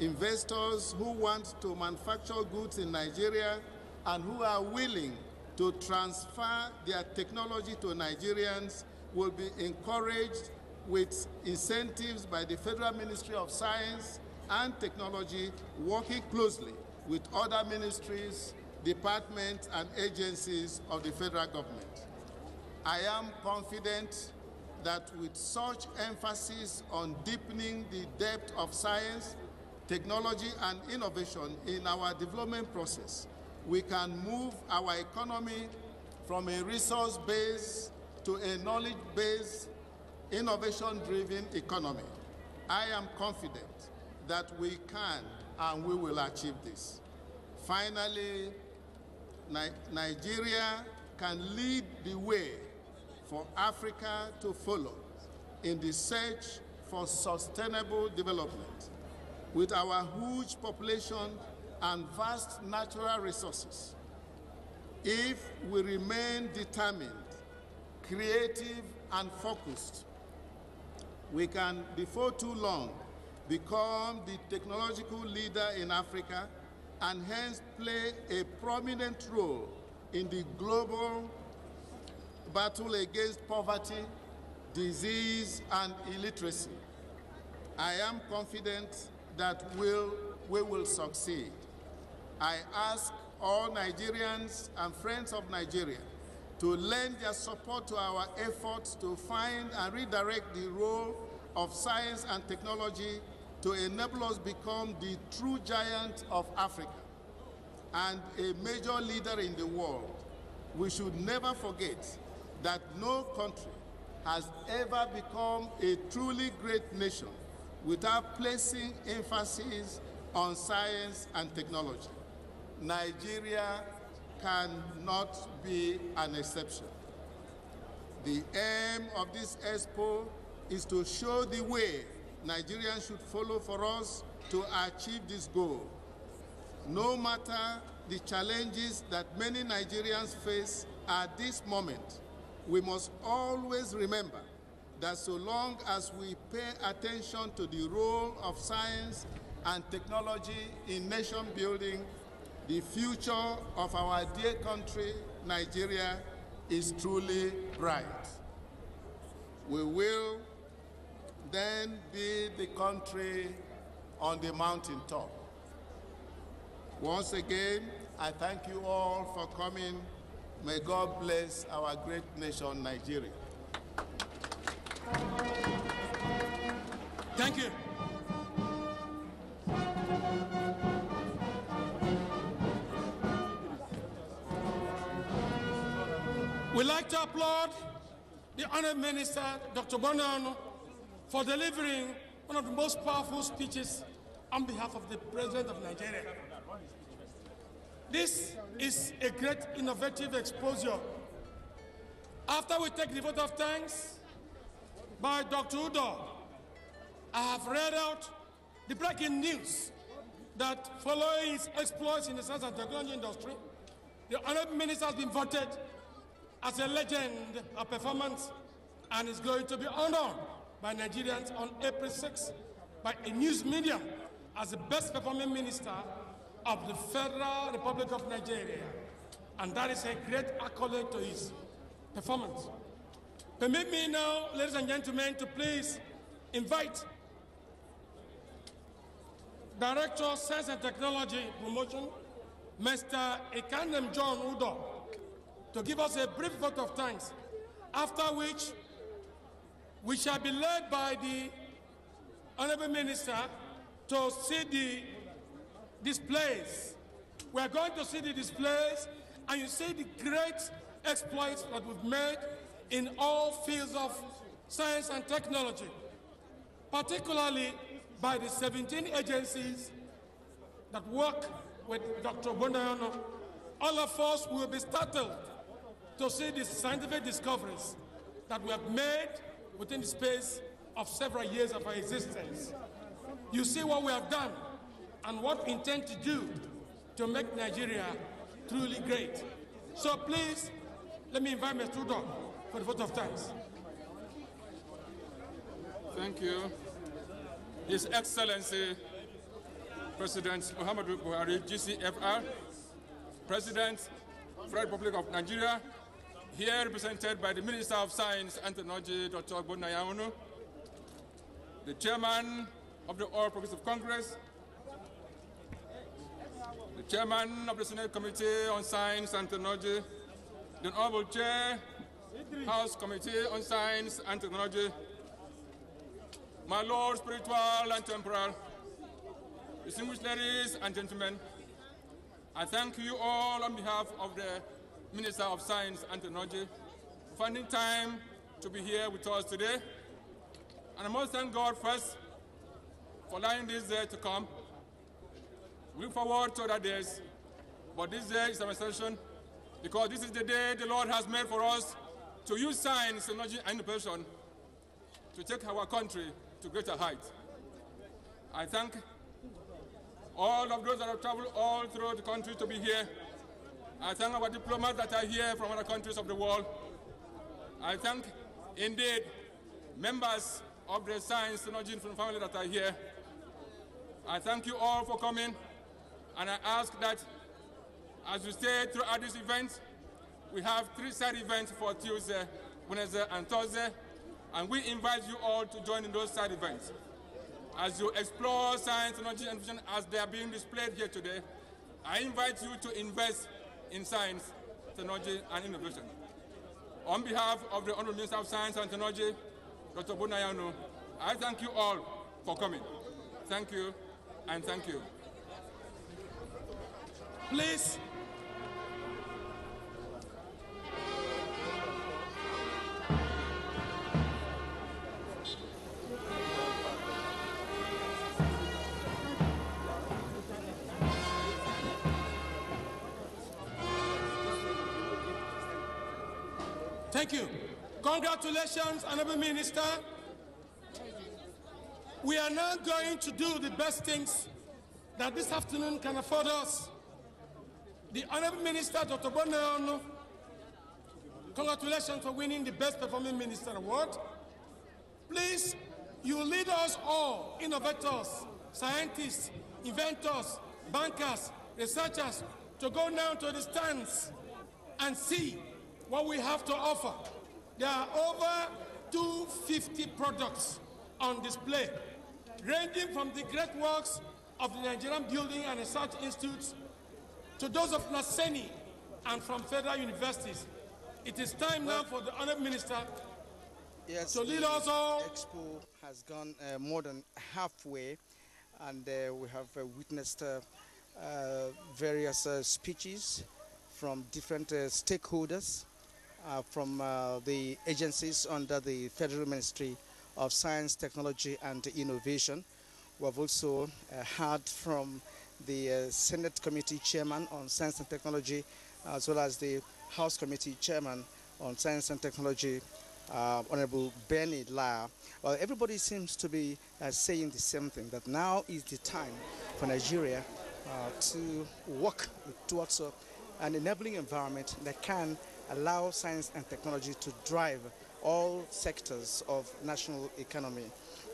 investors who want to manufacture goods in Nigeria and who are willing to transfer their technology to Nigerians will be encouraged with incentives by the Federal Ministry of Science and Technology, working closely with other ministries, departments, and agencies of the federal government. I am confident that with such emphasis on deepening the depth of science, technology, and innovation in our development process, we can move our economy from a resource-based to a knowledge-based, innovation-driven economy. I am confident that we can and we will achieve this. Finally, Nigeria can lead the way for Africa to follow in the search for sustainable development. With our huge population and vast natural resources, if we remain determined, creative, and focused, we can, before too long, become the technological leader in Africa and hence play a prominent role in the global battle against poverty, disease, and illiteracy. I am confident that we will succeed. I ask all Nigerians and friends of Nigeria to lend their support to our efforts to find and redirect the role of science and technology to enable us become the true giant of Africa and a major leader in the world. We should never forget that no country has ever become a truly great nation without placing emphasis on science and technology. Nigeria cannot be an exception. The aim of this EXPO is to show the way Nigerians should follow for us to achieve this goal. No matter the challenges that many Nigerians face at this moment, we must always remember that so long as we pay attention to the role of science and technology in nation building, the future of our dear country, Nigeria, is truly bright. We will then be the country on the mountaintop. Once again, I thank you all for coming. May God bless our great nation, Nigeria. Thank you. We'd like to applaud the Honourable Minister, Dr. Bonano, for delivering one of the most powerful speeches on behalf of the President of Nigeria. This is a great innovative exposure. After we take the vote of thanks by Dr. Udo, I have read out the breaking news that following his exploits in the science and technology industry, the Honourable Minister has been voted as a legend of performance and is going to be honored by Nigerians on April 6th by a news medium as the best performing minister of the Federal Republic of Nigeria. And that is a great accolade to his performance. Permit me now, ladies and gentlemen, to please invite Director of Science and Technology Promotion, Mr. Ikanem John Udo, to give us a brief vote of thanks, after which we shall be led by the Honourable Minister to see the displays. We are going to see the displays, and you see the great exploits that we've made in all fields of science and technology, particularly by the 17 agencies that work with Dr. Bondayono. All of us will be startled to see the scientific discoveries that we have made within the space of several years of our existence. You see what we have done and what we intend to do to make Nigeria truly great. So please, let me invite Mr. Trudeau for the vote of thanks. Thank you. His Excellency, President Muhammadu Buhari, GCFR, President of the Republic of Nigeria, here represented by the Minister of Science and Technology, Dr. Bondayono, the Chairman of the All Progressive Congress, the Chairman of the Senate Committee on Science and Technology, the Honorable Chair, House Committee on Science and Technology, my Lord, spiritual and temporal, distinguished ladies and gentlemen, I thank you all on behalf of the Minister of Science and Technology for finding time to be here with us today. And I must thank God first for allowing this day to come. We look forward to other days, but this day is an exception because this is the day the Lord has made for us to use science, technology, and innovation to take our country to greater heights. I thank all of those that have traveled all through the country to be here. I thank our diplomats that are here from other countries of the world. I thank, indeed, members of the science, technology, and family that are here. I thank you all for coming, and I ask that as we stay throughout this event, we have 3 side events for Tuesday, Wednesday, and Thursday, and we invite you all to join in those side events. As you explore science, technology, and vision as they are being displayed here today, I invite you to invest in science, technology, and innovation. On behalf of the Honorable Minister of Science and Technology, Dr. Bondayono, I thank you all for coming. Thank you, and thank you. Please. Thank you. Congratulations, Honorable Minister. We are now going to do the best things that this afternoon can afford us. The Honorable Minister, Dr. Bondayono, congratulations for winning the Best Performing Minister Award. Please, you lead us all, innovators, scientists, inventors, bankers, researchers, to go down to the stands and see what we have to offer. There are over 250 products on display, ranging from the great works of the Nigerian Building and Research Institutes to those of Naseni and from federal universities. It is time now for the Honorable Minister to lead us all. EXPO has gone more than halfway, and we have witnessed various speeches from different stakeholders from the agencies under the Federal Ministry of Science, Technology, and Innovation. We have also heard from the Senate Committee Chairman on Science and Technology, as well as the House Committee Chairman on Science and Technology, Honorable Benny Lara. Well, everybody seems to be saying the same thing, that now is the time for Nigeria to work towards an enabling environment that can allow science and technology to drive all sectors of national economy.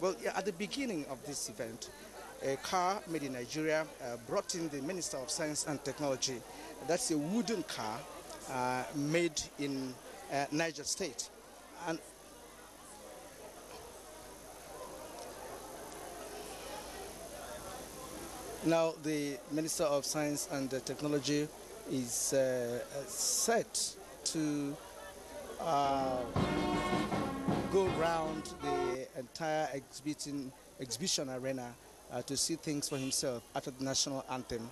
Well, at the beginning of this event, a car made in Nigeria brought in the Minister of Science and Technology. That's a wooden car made in Niger State. And now the Minister of Science and Technology is set to go around the entire exhibition arena to see things for himself after the national anthem.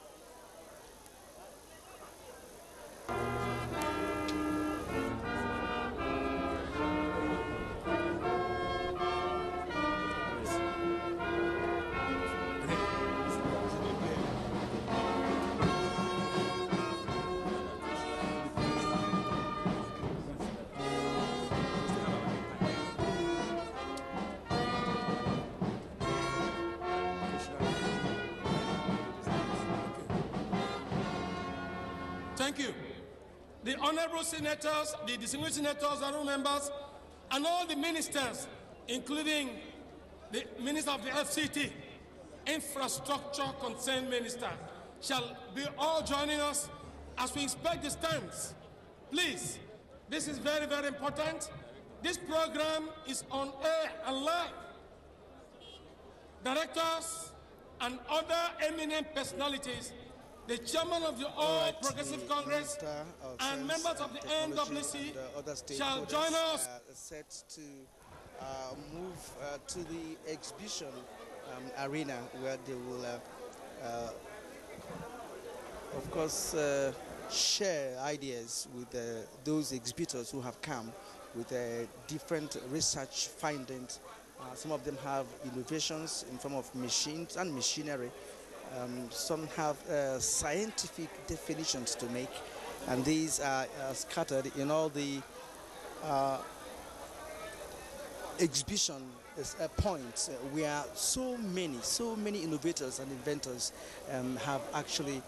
Thank you. The honorable senators, the distinguished senators, honorable members, and all the ministers, including the Minister of the FCT, Infrastructure Concerned Minister, shall be all joining us as we inspect the stands. Please, this is very, very important. This program is on air and live. Directors and other eminent personalities, the chairman of the All Progressive Congress and members of the NWC shall join us. Set to move to the exhibition arena where they will, of course, share ideas with those exhibitors who have come with different research findings. Some of them have innovations in form of machines and machinery. Some have scientific definitions to make, and these are scattered in all the exhibition points where so many innovators and inventors have actually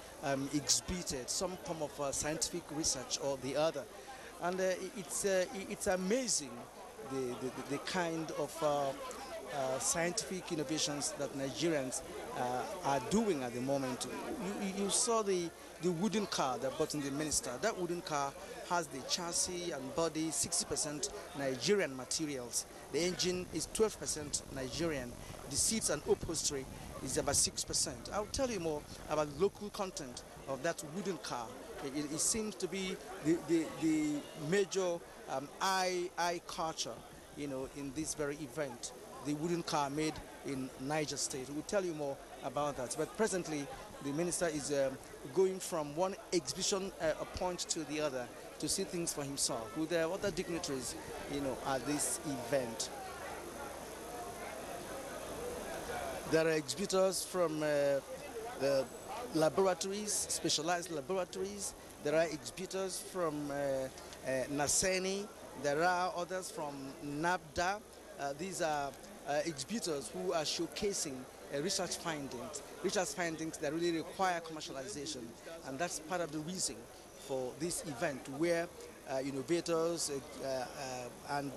exhibited some form of scientific research or the other. And it's amazing the kind of scientific innovations that Nigerians are doing at the moment. You saw the wooden car that brought in the minister. That wooden car has the chassis and body 60% Nigerian materials. The engine is 12% Nigerian. The seats and upholstery is about 6%. I'll tell you more about the local content of that wooden car. It seems to be the major eye culture, in this very event. The wooden car made in Niger State. We'll tell you more about that. But presently, the minister is going from one exhibition point to the other to see things for himself with other dignitaries, at this event. There are exhibitors from the laboratories, specialized laboratories. There are exhibitors from Naseni. There are others from NABDA. These are exhibitors who are showcasing research findings that really require commercialization. And that's part of the reason for this event, where innovators and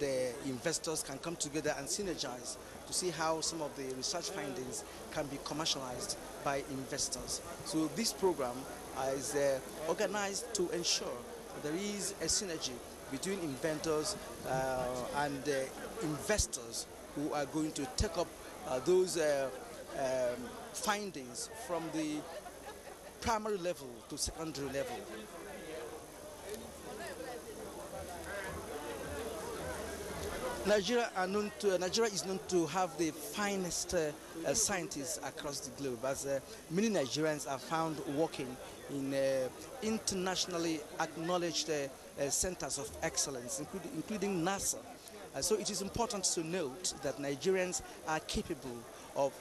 investors can come together and synergize to see how some of the research findings can be commercialized by investors. So this program is organized to ensure there is a synergy between inventors and investors who are going to take up those findings from the primary level to secondary level. Nigeria is known to have the finest scientists across the globe, as many Nigerians are found working in internationally acknowledged centers of excellence, including NASA. So it is important to note that Nigerians are capable of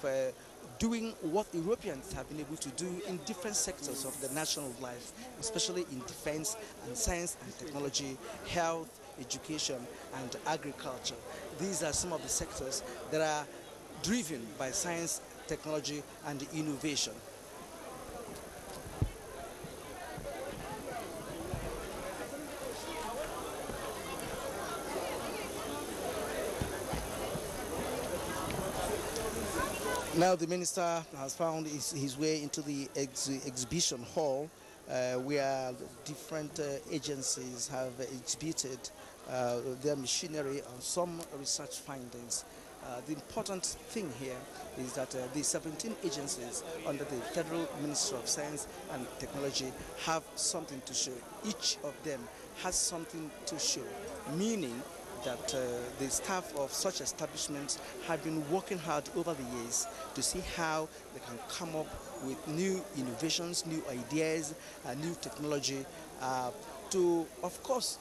doing what Europeans have been able to do in different sectors of the national life, especially in defense and science and technology, health, education, and agriculture. These are some of the sectors that are driven by science, technology, and innovation. Now the minister has found his way into the exhibition hall where different agencies have exhibited their machinery on some research findings. The important thing here is that the 17 agencies under the Federal Ministry of Science and Technology have something to show. Each of them has something to show, meaning that the staff of such establishments have been working hard over the years to see how they can come up with new innovations, new ideas, new technology to, of course,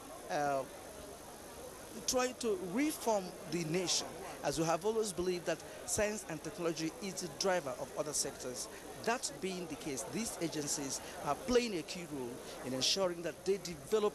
try to reform the nation, as we have always believed that science and technology is the driver of other sectors. That being the case, these agencies are playing a key role in ensuring that they develop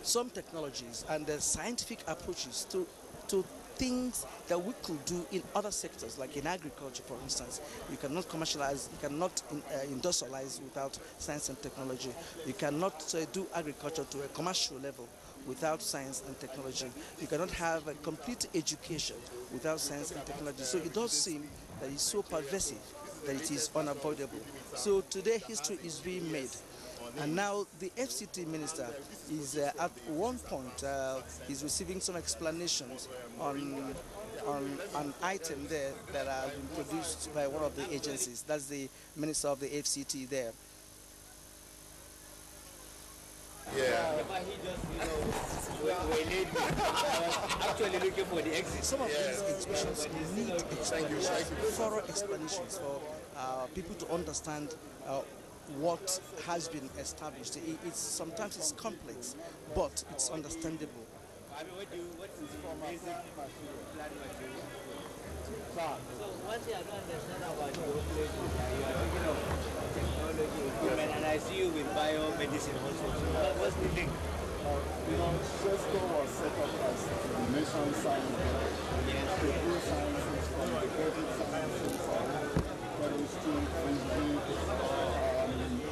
some technologies and scientific approaches to things that we could do in other sectors, like in agriculture, for instance. You cannot commercialize, you cannot industrialize without science and technology. You cannot do agriculture to a commercial level without science and technology. You cannot have a complete education without science and technology. So it does seem that it's so pervasive that it is unavoidable. So today history is being made. And now the FCT minister is at one point, is receiving some explanations on an item there that has been produced by one of the agencies. That's the minister of the FCT there. Yeah. But he just, waylaid me. I was actually looking for the exit. Some of these expressions need thorough explanations for people to understand what has been established. Sometimes it's complex, but it's understandable. I mean, what is basic plant material? So one thing I don't understand about your place is that you are talking of technology, equipment, and I see you with biomedicine also. So what's the link? CESCO was set up as the nation's science to do sciences from the basic sciences, chemistry, physics,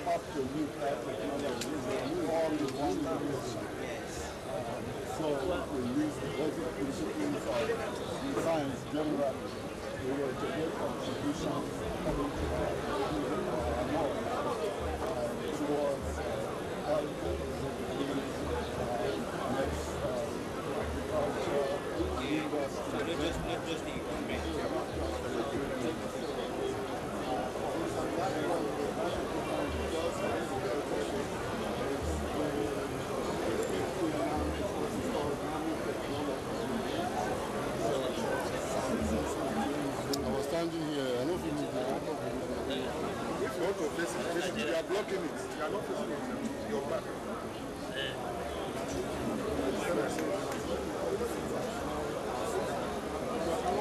up to nuclear technology. All in one division. So we use the basic principles of science generally. We were to make contributions coming to our knowledge towards agriculture, industry. Not just the equipment. Standing here, I don't think if you want to face it, you are blocking it. You are not facing it. Your back.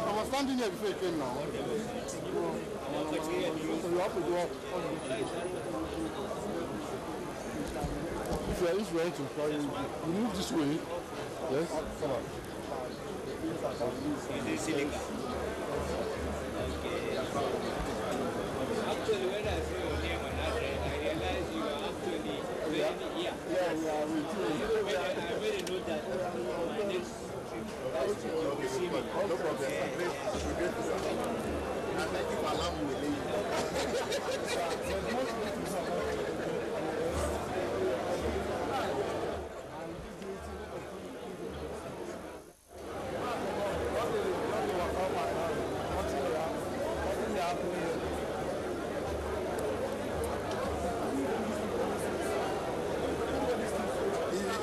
I was standing here before you came now. So you have to go up. If you are ready to carry, you move this way. Yes? Come on. Is it silica? Actually, when I saw your name and address, I realized you are actually very here. Yeah, we are with you. I made a note that my next trip to see me. No problem. Thank you for allowing me to leave.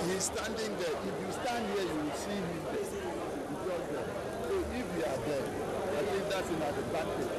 He's standing there. If you stand here, you will see him there. So if you are there, I think that's an advantage.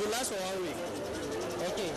Last for 1 week. Okay.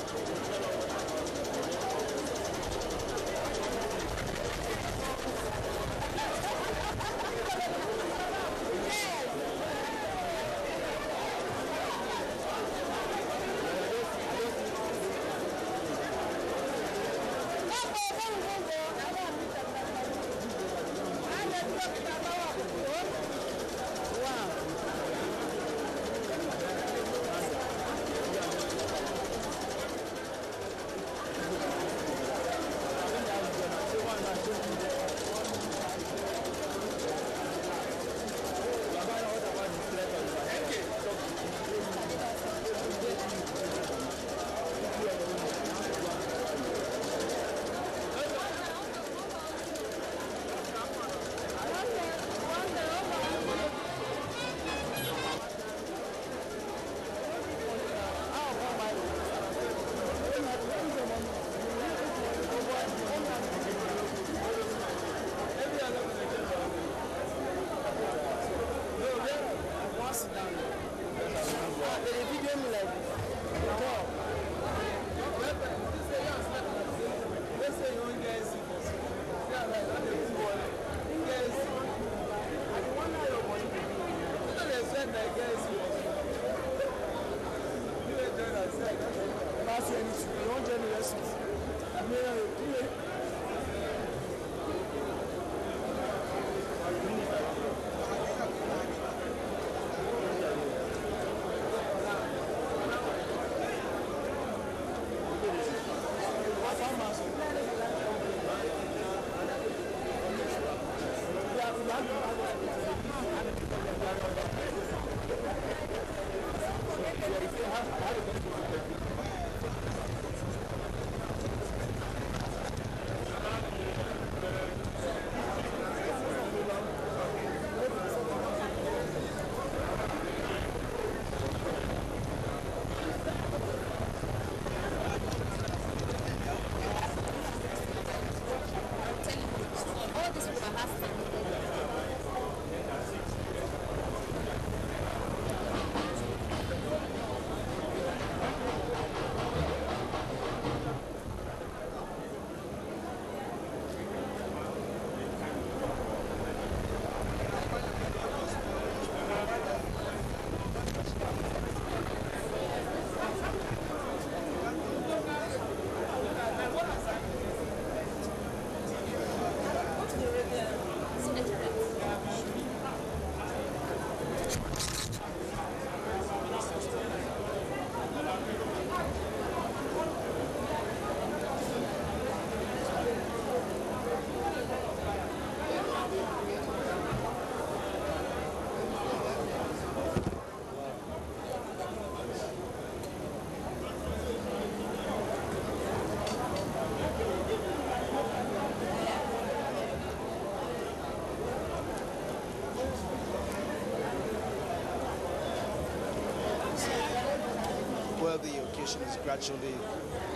Well, the occasion is gradually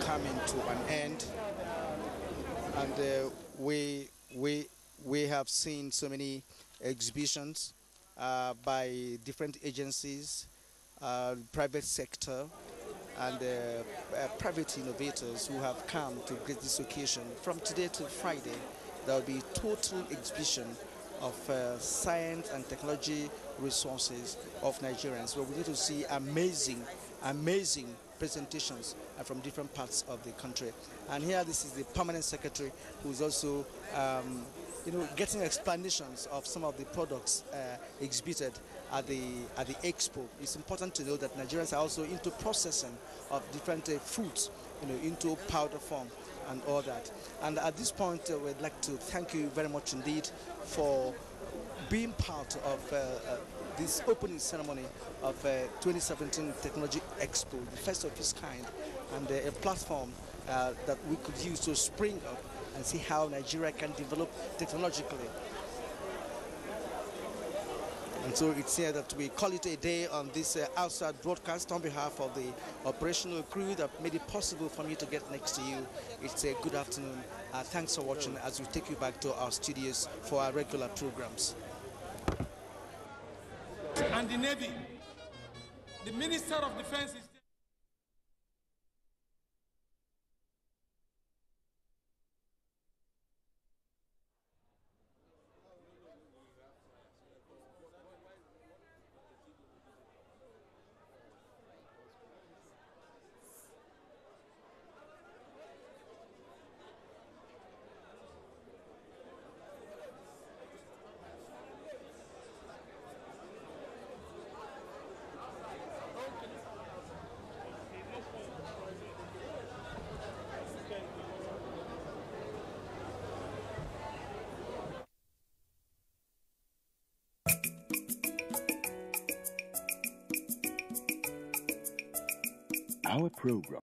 coming to an end, and we have seen so many exhibitions by different agencies, private sector, and private innovators who have come to grace this occasion. From today to Friday, there will be total exhibition of science and technology resources of Nigerians, where we get to see amazing presentations from different parts of the country. And here, this is the permanent secretary, who is also getting explanations of some of the products exhibited at the EXPO. It's important to know that Nigerians are also into processing of different foods, into powder form and all that. And at this point, we'd like to thank you very much indeed for being part of this opening ceremony of 2017 Technology Expo, the first of its kind, and a platform that we could use to spring up and see how Nigeria can develop technologically. And so it's here that we call it a day on this outside broadcast. On behalf of the operational crew that made it possible for me to get next to you, it's a good afternoon. Thanks for watching as we take you back to our studios for our regular programs. And the Navy, the Minister of Defense is our program